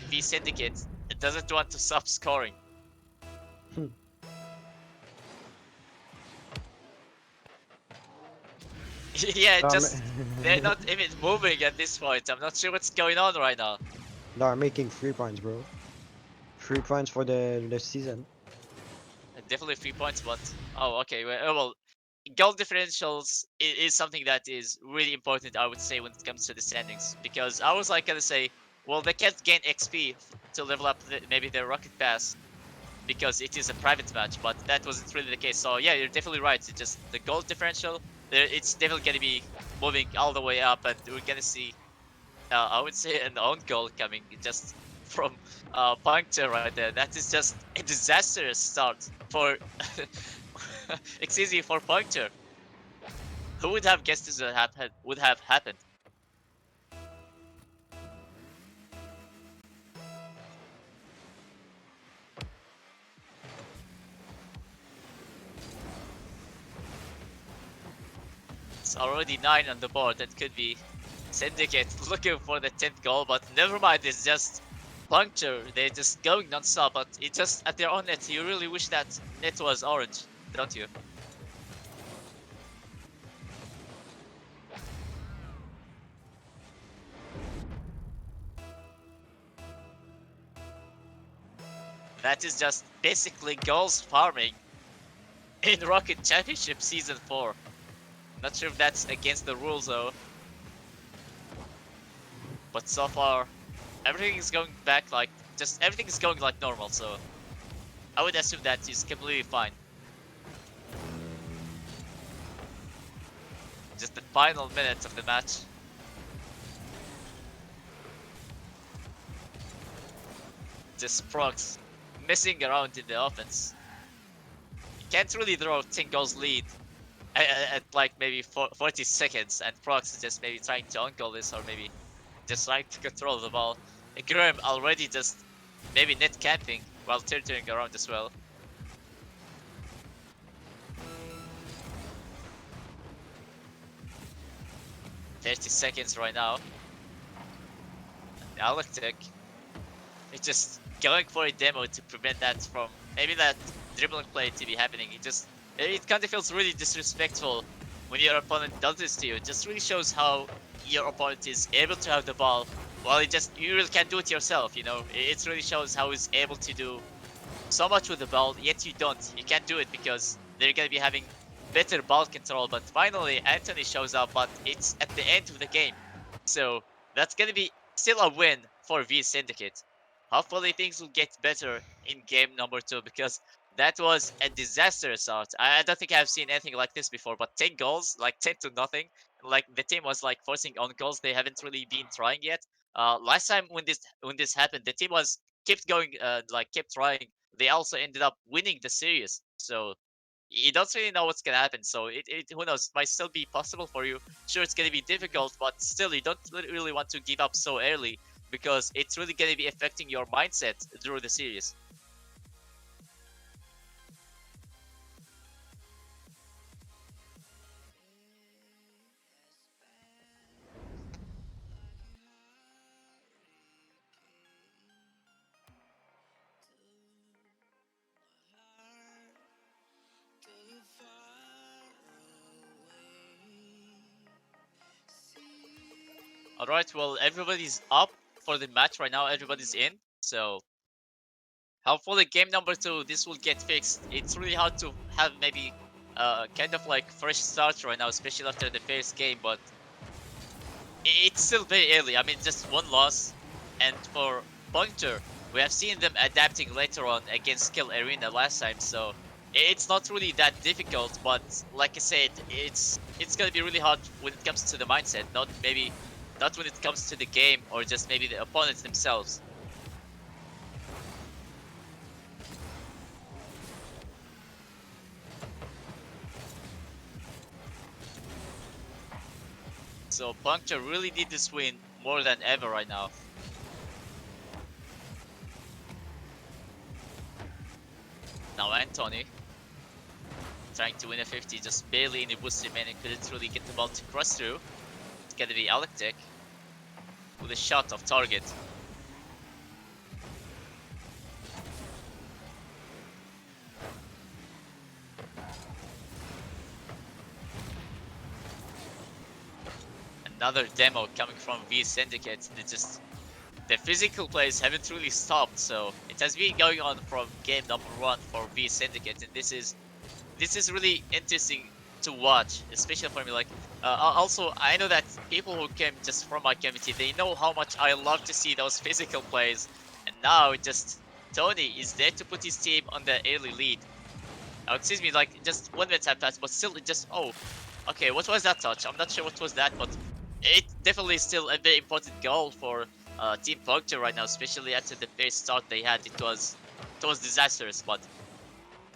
V Syndicate doesn't want to stop scoring. Yeah, just they're not even moving at this point. I'm not sure what's going on right now. they are making 3 points, bro. 3 points for the season. Definitely 3 points, but oh, okay. Well, goal differentials is something that is really important, I would say, when it comes to the standings. Because I was like gonna say, well, they can't gain XP to level up maybe their rocket pass because it is a private match, but that wasn't really the case. So yeah, you're definitely right. It's just the goal differential, it's definitely gonna be moving all the way up, and we're gonna see, I would say, an own goal coming just from Puncture right there. That is just a disastrous start for excuse me, for Puncture. Who would have guessed this would have happened? It's already 9 on the board. That could be Syndicate looking for the 10th goal, but never mind. It's just Puncture. They're just going non-stop, but it just at their own net. You really wish that net was orange, don't you? That is just basically goals farming in Rocket Championship Season 4. Not sure if that's against the rules though. But so far, everything is going back like, just everything is going like normal, so I would assume that is completely fine. Just the final minutes of the match. Just Prox messing around in the offense. You can't really throw 10 goals lead at like maybe 40 seconds, and Prox is just maybe trying to on-goal this or maybe just trying to control the ball. Grim already just maybe net camping while turning around as well. "30 seconds right now. Electric is just going for a demo to prevent that from maybe that dribbling play to be happening. It kind of feels really disrespectful when your opponent does this to you. It just really shows how your opponent is able to have the ball while you really can't do it yourself, you know. It really shows how he's able to do so much with the ball, yet you don't. You can't do it because they're gonna be having better ball control. But finally, Anthony shows up, but it's at the end of the game. So that's gonna be still a win for V Syndicate. hopefully things will get better in game number 2 because that was a disaster start. I don't think I've seen anything like this before. But 10 goals, like 10 to nothing. Like the team was like forcing on goals. They haven't really been trying yet. Last time when this happened, the team was kept going, like kept trying. They also ended up winning the series. So you don't really know what's gonna happen. So it who knows, might still be possible for you. Sure, it's gonna be difficult, but still, you don't really want to give up so early because it's really gonna be affecting your mindset through the series. All right, well, everybody's up for the match right now. Everybody's in, so hopefully game number 2 this will get fixed. It's really hard to have maybe kind of like fresh start right now, especially after the first game, but it's still very early. I mean, just one loss. And for Puncture, we have seen them adapting later on against Skill Arena last time, so it's not really that difficult. But like I said, it's gonna be really hard when it comes to the mindset, not when it comes to the game or just maybe the opponents themselves. So Puncture really need this win more than ever right now. Now Anthony trying to win a 50, just barely any boost remaining, couldn't really get the ball to cross through. It's gonna be Alec with a shot off target. Another demo coming from V Syndicate. The physical plays haven't really stopped, so it has been going on from game number 1 for V Syndicate, and this is really interesting to watch, especially for me. Like, also, I know that people who came just from my community, they know how much I love to see those physical plays, and now just Tony is there to put his team on the early lead. Oh, excuse me, like just 1 minute have passed, but still, it just okay, what was that touch? I'm not sure what was that, but it definitely is still a very important goal for Team Puncture right now, especially after the first start they had. It was disastrous, but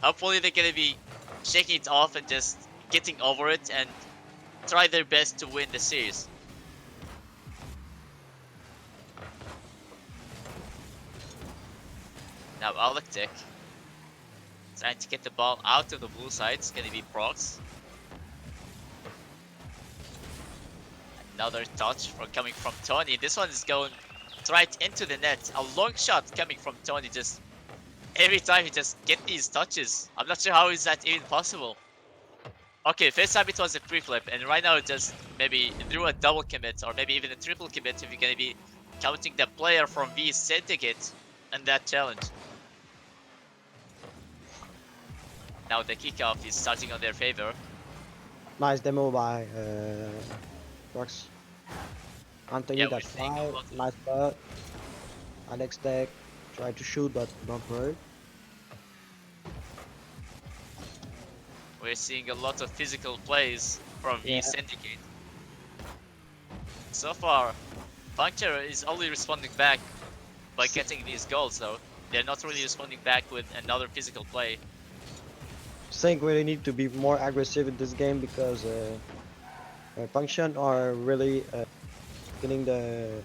hopefully they're gonna be shaking it off and just getting over it and try their best to win the series. Now Alec trying to get the ball out of the blue side. It's gonna be Prox. Another touch coming from Tony. This one is going right into the net. A long shot coming from Tony. Just every time he just get these touches. I'm not sure how is that even possible. Okay, first time it was a pre-flip, and right now just maybe through a double commit or maybe even a triple commit if you're gonna be counting the player from V Syndicate and that challenge. Now the kickoff is starting on their favor. Nice demo by Fox. Anthony, Yeah, we're that's seeing a 5. lot of Nice shot. Alex Tech tried to shoot but not hurt. We're seeing a lot of physical plays from V Yeah. Syndicate. So far, Puncture is only responding back by getting these goals, though. They're not really responding back with another physical play. Think we need to be more aggressive in this game because Function are really getting the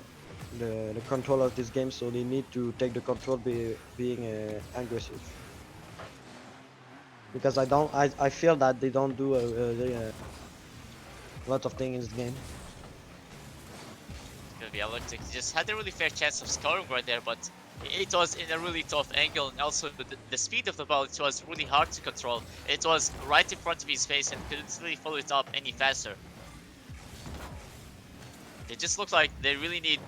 control of this game, so they need to take the control being aggressive. Because I feel that they don't do a lot of things in this game. It's gonna be Electric. Just had a really fair chance of scoring right there, but it was in a really tough angle, and also the speed of the ball, it was really hard to control. It was right in front of his face and couldn't really follow it up any faster. They just look like they really need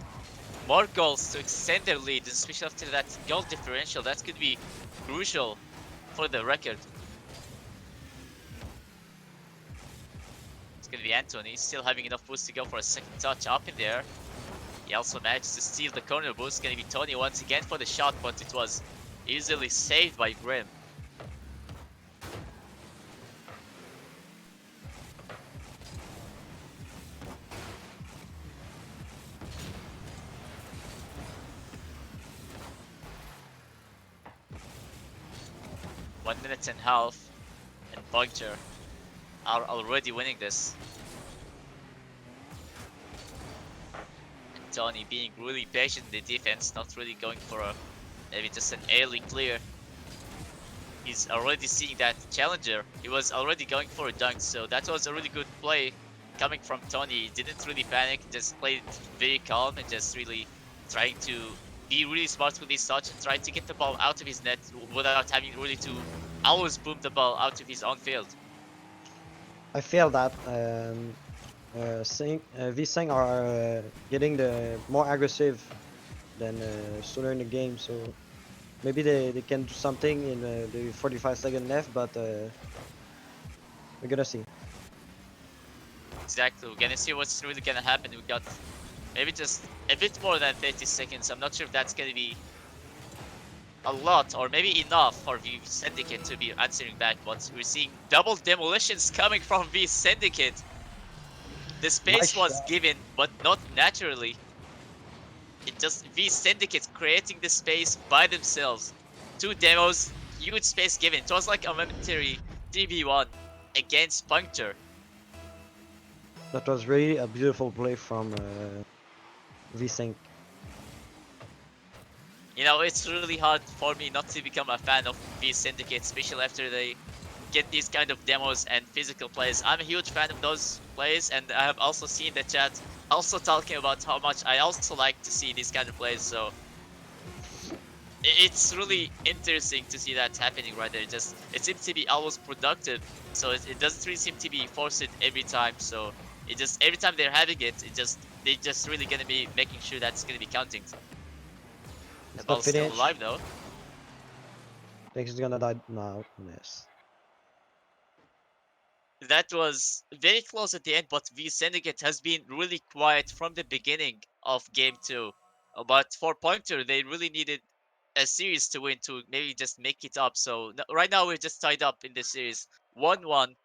more goals to extend their lead, especially after that goal differential. That could be crucial for the record. It's gonna be Anthony, still having enough boost to go for a second touch up in there. He also managed to steal the corner boost. Gonna be Tony once again for the shot, but it was easily saved by Grim. One minute and a half, and Puncture are already winning this. And Tony being really patient in the defense, not really going for a maybe just an early clear. He's already seeing that challenger. He was already going for a dunk, so that was a really good play coming from Tony. He didn't really panic, just played very calm and just really trying to be really smart with his touch and try to get the ball out of his net without having really to always boom the ball out of his own field. I feel that V Syndicate are getting the more aggressive than sooner in the game, so maybe they can do something in the 45 seconds left, but we're gonna see. Exactly, we're gonna see what's really gonna happen. We got maybe just a bit more than 30 seconds. I'm not sure if that's gonna be a lot or maybe enough for V Syndicate to be answering back, but we're seeing double demolitions coming from V Syndicate. The Nice space was shot. given, but not naturally. It just V Syndicate creating the space by themselves. Two demos, huge space given. It was like a momentary 3v1 against Puncture. That was really a beautiful play from V Syndicate. You know, it's really hard for me not to become a fan of V Syndicate, especially after they get these kind of demos and physical plays. I'm a huge fan of those plays, and I have also seen the chat also talking about how much I also like to see these kind of plays. So it's really interesting to see that happening right there. Just it seems to be always productive, so it doesn't really seem to be forced every time. So it just every time they're having it, they just really gonna be making sure that's gonna be counting. The It's not ball's still finished. alive though. I think it's gonna die now. Yes. That was very close at the end, but V Syndicate has been really quiet from the beginning of game 2. But for Puncture, they really needed a series to win to maybe just make it up. So right now we're just tied up in the series 1-1,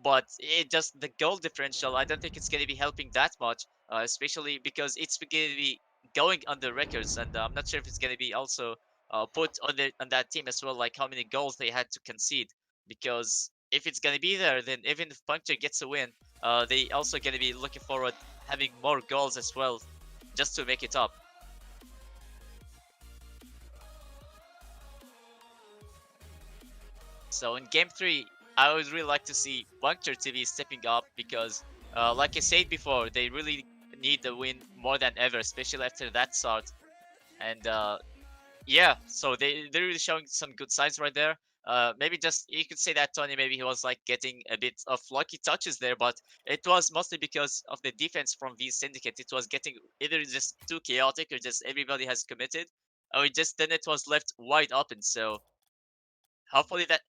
but it just the goal differential, I don't think it's going to be helping that much, especially because it's going to be going on the records, and I'm not sure if it's going to be also put on on that team as well, like how many goals they had to concede. Because if it's going to be there, then even if Puncture gets a win, they also going to be looking forward having more goals as well, just to make it up. So in game 3, I would really like to see Puncture TV stepping up because, like I said before, they really need the win more than ever, especially after that start. And yeah, so they're really showing some good signs right there. Maybe just you could say that Tony maybe he was like getting a bit of lucky touches there, but it was mostly because of the defense from V Syndicate. It was getting either just too chaotic or just everybody has committed, or just then it was left wide open. So hopefully that.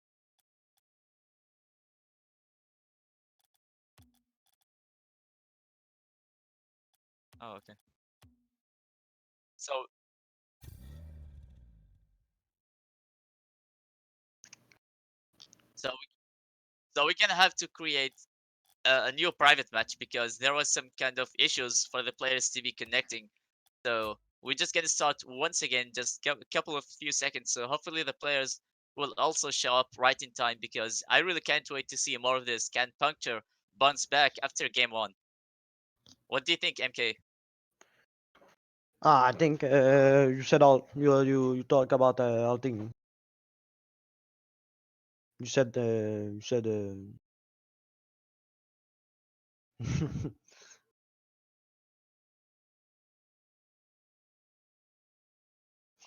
Oh, okay. So so so we're gonna have to create a new private match because there was some kind of issues for the players to be connecting. So we're just gonna start once again, just a couple of few seconds. So hopefully the players will also show up right in time because I really can't wait to see more of this. Can Puncture bounce back after game 1? What do you think, MK? I think you said all. You talk about all thing. You said you said.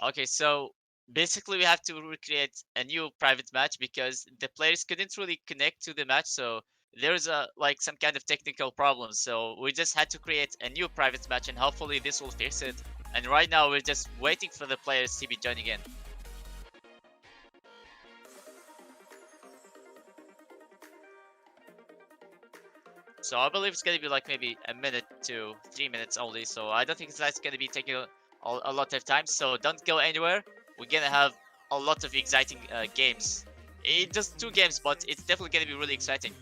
Okay, so basically we have to recreate a new private match because the players couldn't really connect to the match, so there's a like some kind of technical problem. So we just had to create a new private match and hopefully this will fix it. And right now we're just waiting for the players to be joining in. So I believe it's gonna be like maybe a minute to 3 minutes only. So I don't think that's gonna be taking a lot of time. So don't go anywhere. We're gonna have a lot of exciting games. It's just 2 games, but it's definitely gonna be really exciting.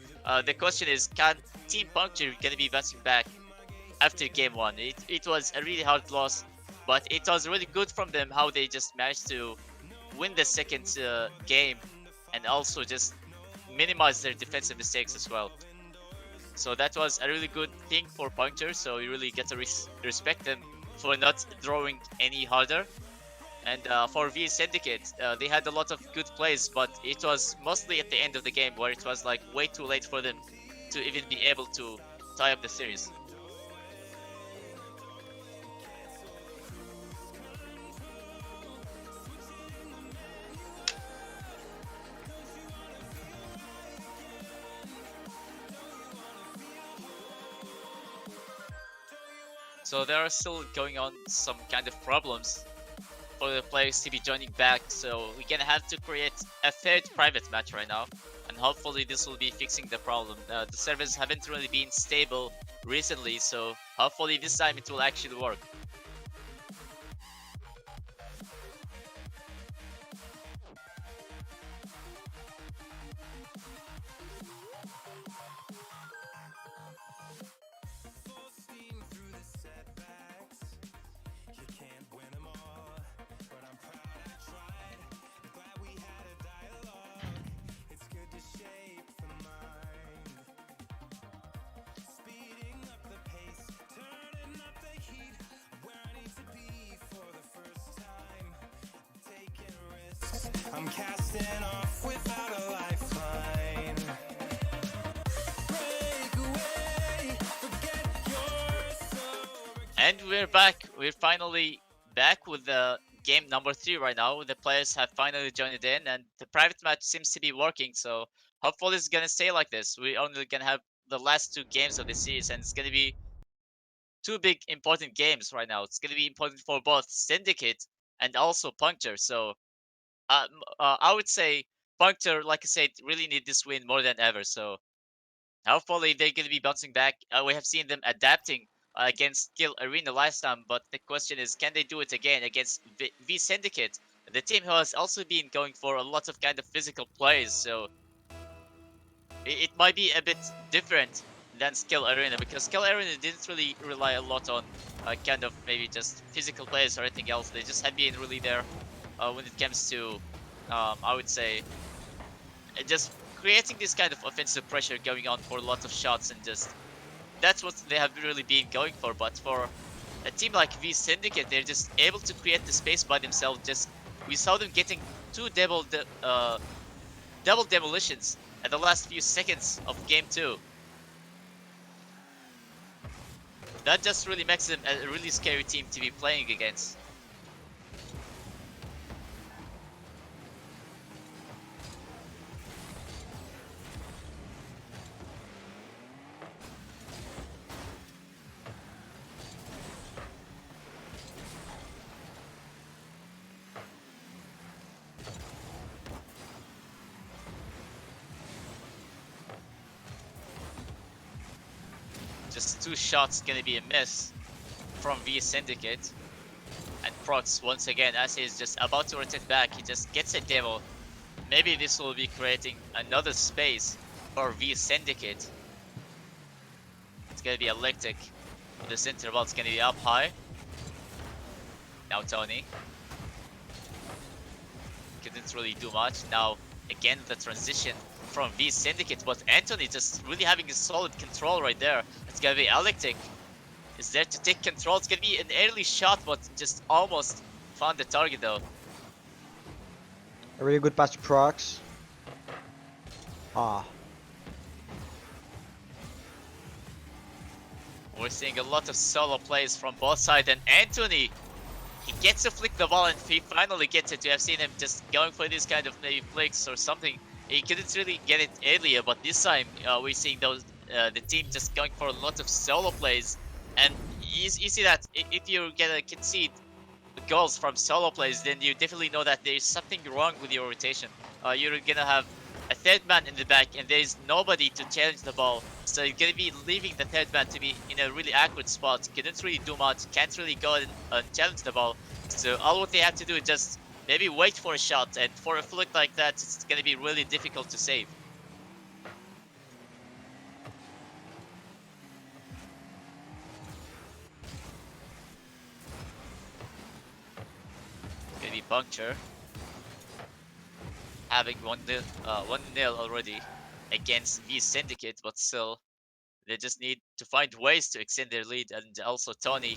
The question is, can Team Puncture gonna be bouncing back after game 1? It was a really hard loss, but it was really good from them how they just managed to win the second game and also just minimize their defensive mistakes as well. So that was a really good thing for Puncture, so you really get to respect them for not throwing any harder. And for V Syndicate, they had a lot of good plays, but it was mostly at the end of the game where it was like way too late for them to even be able to tie up the series. So there are still going on some kind of problems for the players to be joining back, so we're gonna have to create a third private match right now, and hopefully this will be fixing the problem. The servers haven't really been stable recently, so hopefully this time it will actually work. I'm casting off without a lifeline. Break away, forget your soul. And we're back. We're finally back with the game number 3 right now. The players have finally joined in, and the private match seems to be working. So hopefully it's gonna stay like this. We're only gonna have the last 2 games of the series, and it's gonna be 2 big important games right now. It's gonna be important for both Syndicate and also Puncture. So I would say Puncture, like I said, really need this win more than ever. So hopefully they're going to be bouncing back. We have seen them adapting against Skill Arena last time, but the question is, can they do it again against V Syndicate, the team who has also been going for a lot of kind of physical plays? So it might be a bit different than Skill Arena, because Skill Arena didn't really rely a lot on kind of maybe just physical plays or anything else. They just have been really there when it comes to, I would say, just creating this kind of offensive pressure going on for lots of shots, and just that's what they have really been going for. But for a team like V Syndicate, they're just able to create the space by themselves. Just we saw them getting 2 double demolitions at the last few seconds of game 2. That just really makes them a really scary team to be playing against. Just 2 shots gonna be a miss from V Syndicate. And Prox once again, as he's just about to rotate back, he just gets a demo. Maybe this will be creating another space for V Syndicate. It's gonna be electric. The center ball is gonna be up high. Now Tony couldn't really do much. Now again the transition from V Syndicate, but Anthony just really having a solid control right there. It's gonna be Electric is there to take control. It's gonna be an early shot, but just almost found the target though. A really good pass to Prox. Ah. We're seeing a lot of solo plays from both sides, and Anthony, he gets to flick the ball, and he finally gets it. We have seen him just going for this kind of maybe flicks or something. He couldn't really get it earlier, but this time we're seeing those the team just going for a lot of solo plays. And you see that if you're gonna concede goals from solo plays, then you definitely know that there's something wrong with your rotation. You're gonna have a third man in the back and there is nobody to challenge the ball. So you're gonna be leaving the third man to be in a really awkward spot. Couldn't really do much, can't really go and challenge the ball. So all what they have to do is just maybe wait for a shot, and for a flick like that, it's gonna be really difficult to save. Gonna be Puncture. Having 1-0 already against V Syndicate, but still, they just need to find ways to extend their lead. And also Tony,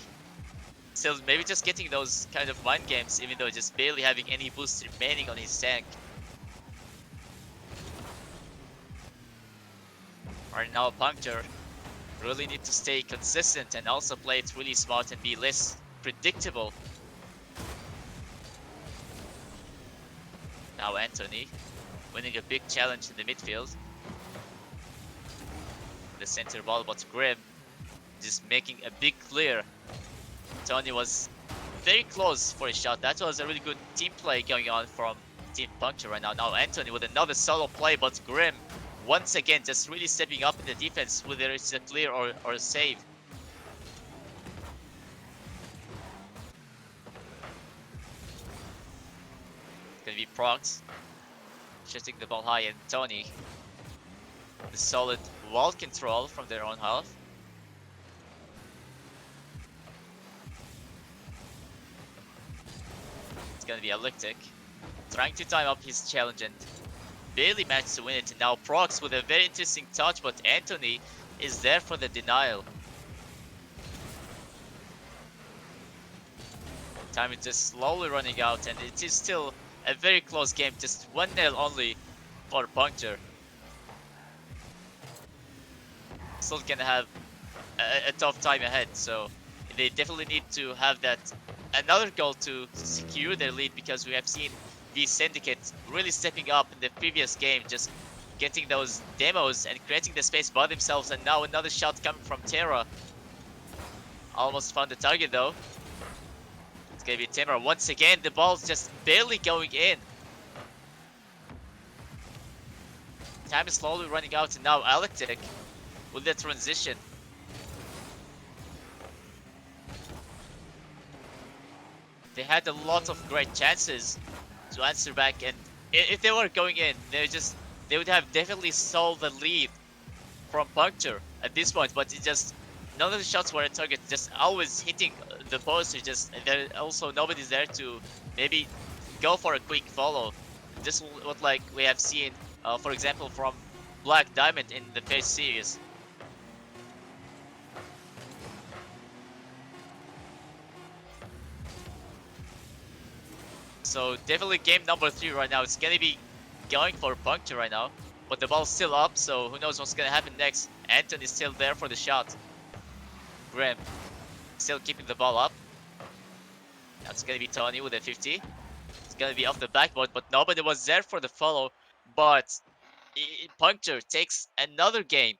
still maybe just getting those kind of mind games, even though just barely having any boost remaining on his tank. Right now, Puncture really need to stay consistent and also play it really smart and be less predictable. Now Anthony winning a big challenge in the midfield. The center ball, but Grim just making a big clear. Tony was very close for a shot. That was a really good team play going on from Team Puncture right now. Now Anthony with another solo play, but Grim once again just really stepping up in the defense, whether it's a clear or a save. It's gonna be Prox shooting the ball high, and Tony the solid wall control from their own half. It's gonna be Elliptic trying to time up his challenge and barely managed to win it. And now Prox with a very interesting touch, but Anthony is there for the denial. Time is just slowly running out, and it is still a very close game, just 1-0 only for Puncture. Still gonna have a tough time ahead, so they definitely need to have that another goal to secure their lead, because we have seen V Syndicate really stepping up in the previous game, just getting those demos and creating the space by themselves. And now another shot coming from Terra. Almost found the target though. It's gonna be Terra once again. The ball's just barely going in. Time is slowly running out, and now Elliptic with the transition. They had a lot of great chances to answer back, and if they were going in, they would have definitely stole the lead from Puncture at this point. But it just, none of the shots were at target, just always hitting the post. There also nobody's there to maybe go for a quick follow. Just what like we have seen, for example, from Black Diamond in the first series. So definitely game number 3 right now. It's gonna be going for Puncture right now, but the ball's still up, so who knows what's gonna happen next. Anthony's still there for the shot. Graham still keeping the ball up. That's gonna be Tony with a 50. It's gonna be off the backboard, but nobody was there for the follow. But Puncture takes another game,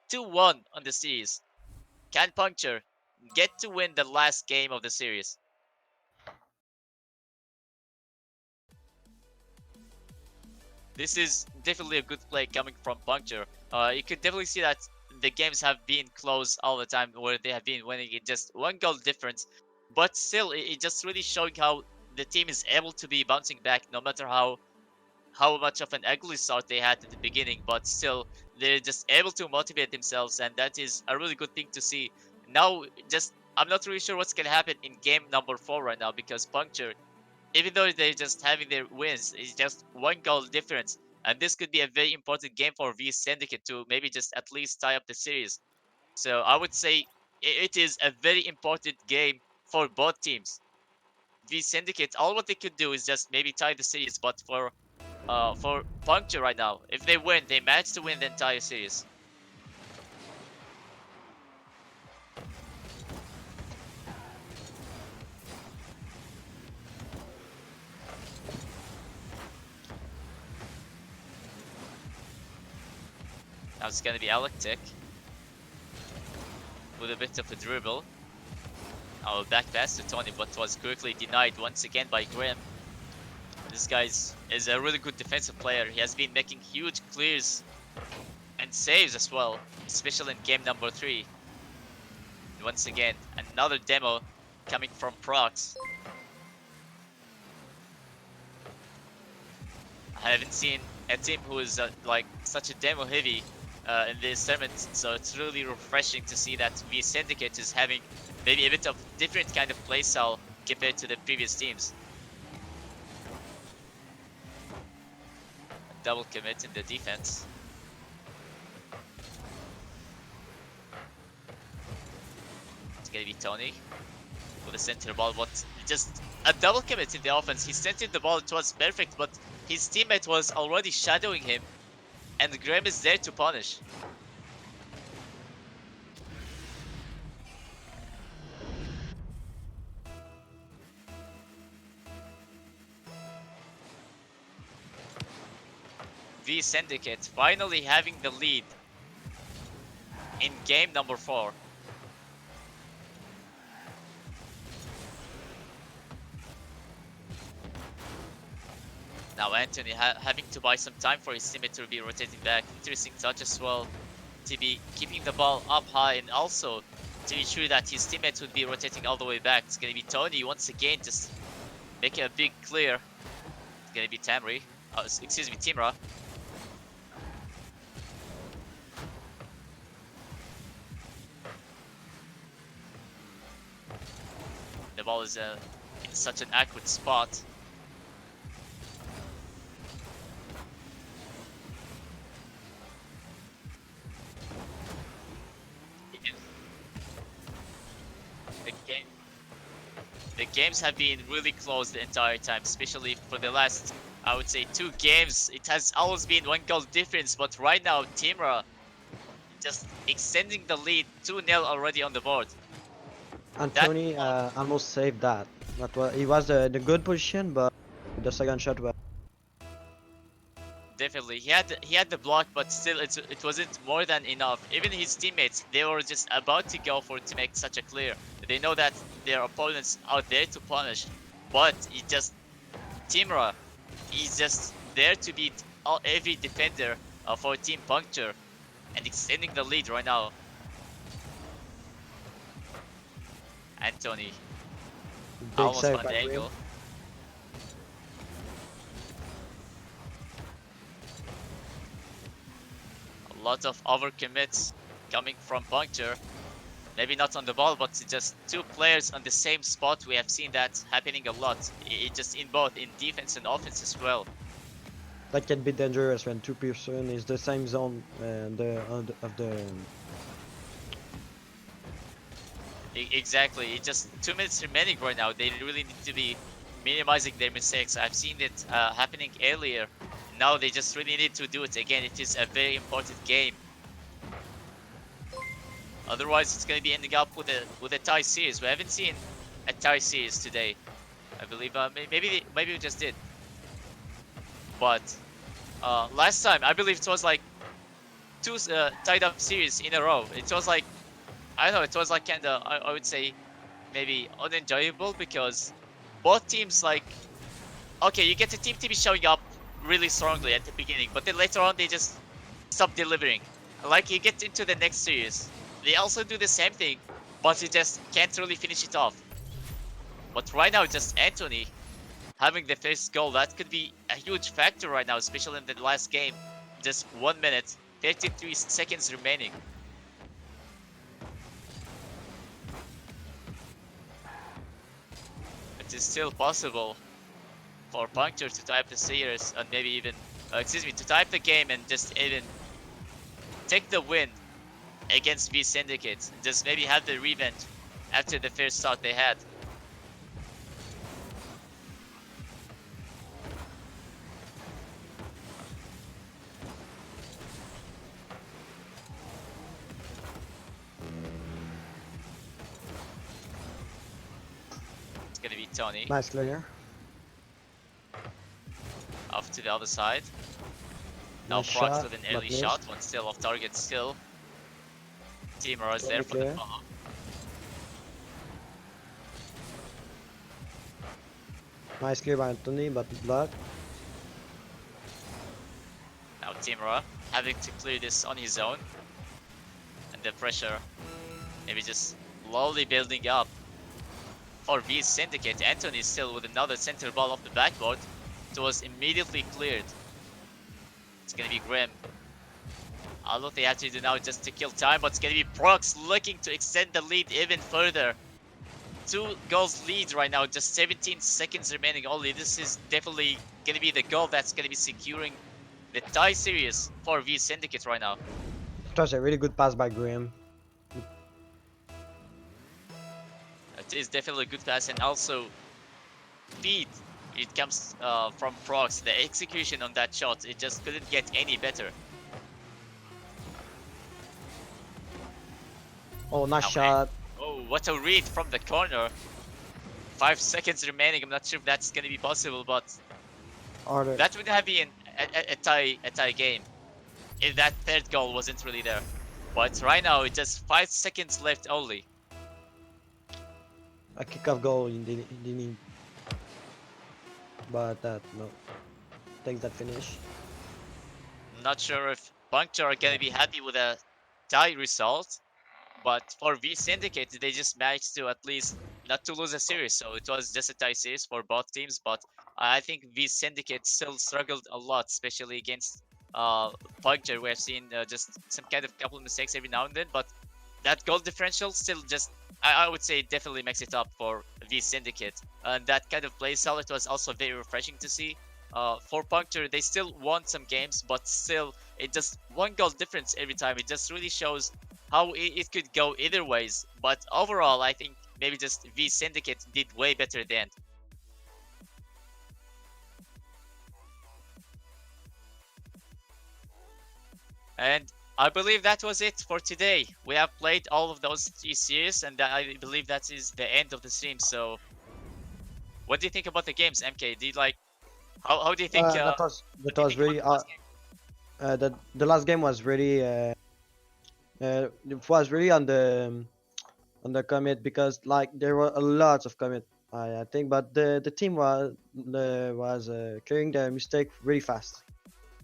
2-1 on the series. Can Puncture get to win the last game of the series? This is definitely a good play coming from Puncture. You could definitely see that the games have been close all the time, where they have been winning in just 1 goal difference. But still, it just really showing how the team is able to be bouncing back, no matter how much of an ugly start they had at the beginning. But still, they're just able to motivate themselves, and that is a really good thing to see. Now, I'm not really sure what's gonna happen in game number 4 right now, because Puncture, even though they're just having their wins, it's just 1 goal difference. And this could be a very important game for V Syndicate to maybe just at least tie up the series. So I would say it is a very important game for both teams. V Syndicate, all what they could do is just maybe tie the series, but for Puncture right now, if they win, they manage to win the entire series. Now it's gonna be Elliptic with a bit of a dribble. Our back pass to Tony, but was quickly denied once again by Grim. This guy is a really good defensive player. He has been making huge clears and saves as well, especially in game number 3. And once again, another demo coming from Prox. I haven't seen a team who is like such a demo heavy in this tournament, so it's really refreshing to see that V Syndicate is having maybe a bit of different kind of playstyle compared to the previous teams. Double commit in the defense. It's gonna be Tony with a center ball, but just a double commit in the offense. He centered the ball, it was perfect, but his teammate was already shadowing him, and Graham is there to punish. V Syndicate finally having the lead in game number 4. Now Anthony having to buy some time for his teammate to be rotating back. Interesting touch as well, to be keeping the ball up high and also to be sure that his teammates would be rotating all the way back. It's gonna be Tony once again just making a big clear. It's gonna be Tamri, excuse me, Timra. The ball is in such an accurate spot. The games have been really close the entire time, especially for the last, I would say, 2 games. It has always been 1 goal difference, but right now Timra just extending the lead 2-0 already on the board. Anthony almost saved that. He was the good position, but the second shot was. Definitely, he had the block, but still it wasn't more than enough. Even his teammates, they were just about to go for it to make such a clear. They know that their opponents are there to punish, but Timra, he's just there to beat every defender for Team Puncture and extending the lead right now. Anthony Big almost save on by the Graham. angle. A lot of overcommits coming from Puncture. Maybe not on the ball, but just 2 players on the same spot. We have seen that happening a lot. It just in both in defense and offense as well. That can be dangerous when 2 person is the same zone of the. Exactly. It's just 2 minutes remaining right now. They really need to be minimizing their mistakes. I've seen it happening earlier. Now they just really need to do it again. It is a very important game. Otherwise, it's going to be ending up with a tie series. We haven't seen a tie series today. I believe maybe we just did. But last time, I believe it was like 2 tied up series in a row. It was like, I don't know, it was like kinda, I would say maybe unenjoyable, because both teams, like, okay, you get the team to be showing up really strongly at the beginning, but then later on they just stop delivering. Like, you get into the next series, they also do the same thing, but you just can't really finish it off. But right now, just Anthony having the first goal, that could be a huge factor right now, especially in the last game. Just 1 minute, 33 seconds remaining. It is still possible for Puncture to type the series and maybe even, to type the game and just even take the win against V Syndicate. Just maybe have the revenge after the first start they had. It's gonna be Tony. Nice clear. Off to the other side. Now Nice Prox shot, with an but early missed. shot, one still off target still. Timur is there for the clear. follow. Nice clear by Anthony, but blood. Now Team Ra having to clear this on his own. And the pressure maybe just slowly building up for V Syndicate. Anthony is still with another center ball off the backboard. It was immediately cleared. It's gonna be Grim. All what they have to do now is just to kill time, but it's gonna be Prox looking to extend the lead even further. 2 goals lead right now, just 17 seconds remaining only. This is definitely gonna be the goal that's gonna be securing the tie series for V Syndicate right now. It was a really good pass by Graham. It is definitely a good pass, and also speed. It comes from Prox. The execution on that shot, it just couldn't get any better. Oh, nice Now, shot. Oh, what a read from the corner. 5 seconds remaining. I'm not sure if that's gonna be possible, but Order. that would have been a tie game if that third goal wasn't really there. But right now, it's just 5 seconds left only. A kick-off goal in the need. But that, no. Takes that finish. I'm not sure if Puncture are gonna be happy with a tie result, but for V Syndicate, they just managed to at least not to lose a series. So it was just a tie series for both teams, but I think V Syndicate still struggled a lot, especially against Puncture. We have seen just some kind of couple of mistakes every now and then, but that goal differential still just, I would say, definitely makes it up for V Syndicate. And that kind of play style, it was also very refreshing to see. For Puncture, they still won some games, but still, it just 1 goal difference every time. It just really shows how it could go either ways. But overall, I think maybe just V Syndicate did way better at the end. And I believe that was it for today. We have played all of those 3 series, and I believe that is the end of the stream. So, what do you think about the games, MK? Do you like? How do you think? That What that do you was think about really the last game? the last game was really it was really on the commit because like there were a lot of commit I think, but the team was clearing the mistake really fast.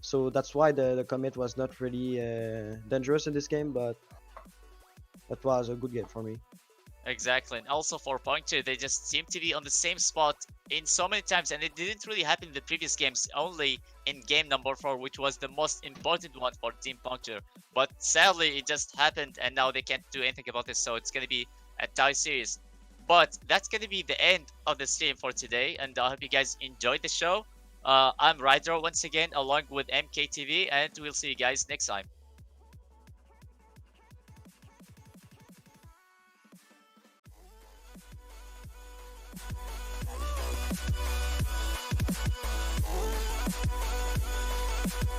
So that's why the commit was not really dangerous in this game, but that was a good game for me. Exactly, and also for Puncture, they just seem to be on the same spot in so many times, and it didn't really happen in the previous games, only in game number 4, which was the most important one for Team Puncture. But sadly, it just happened, and now they can't do anything about it, so it's gonna be a tie series. But that's gonna be the end of the stream for today, and I hope you guys enjoyed the show. I'm Ryder once again, along with MKTV, and we'll see you guys next time.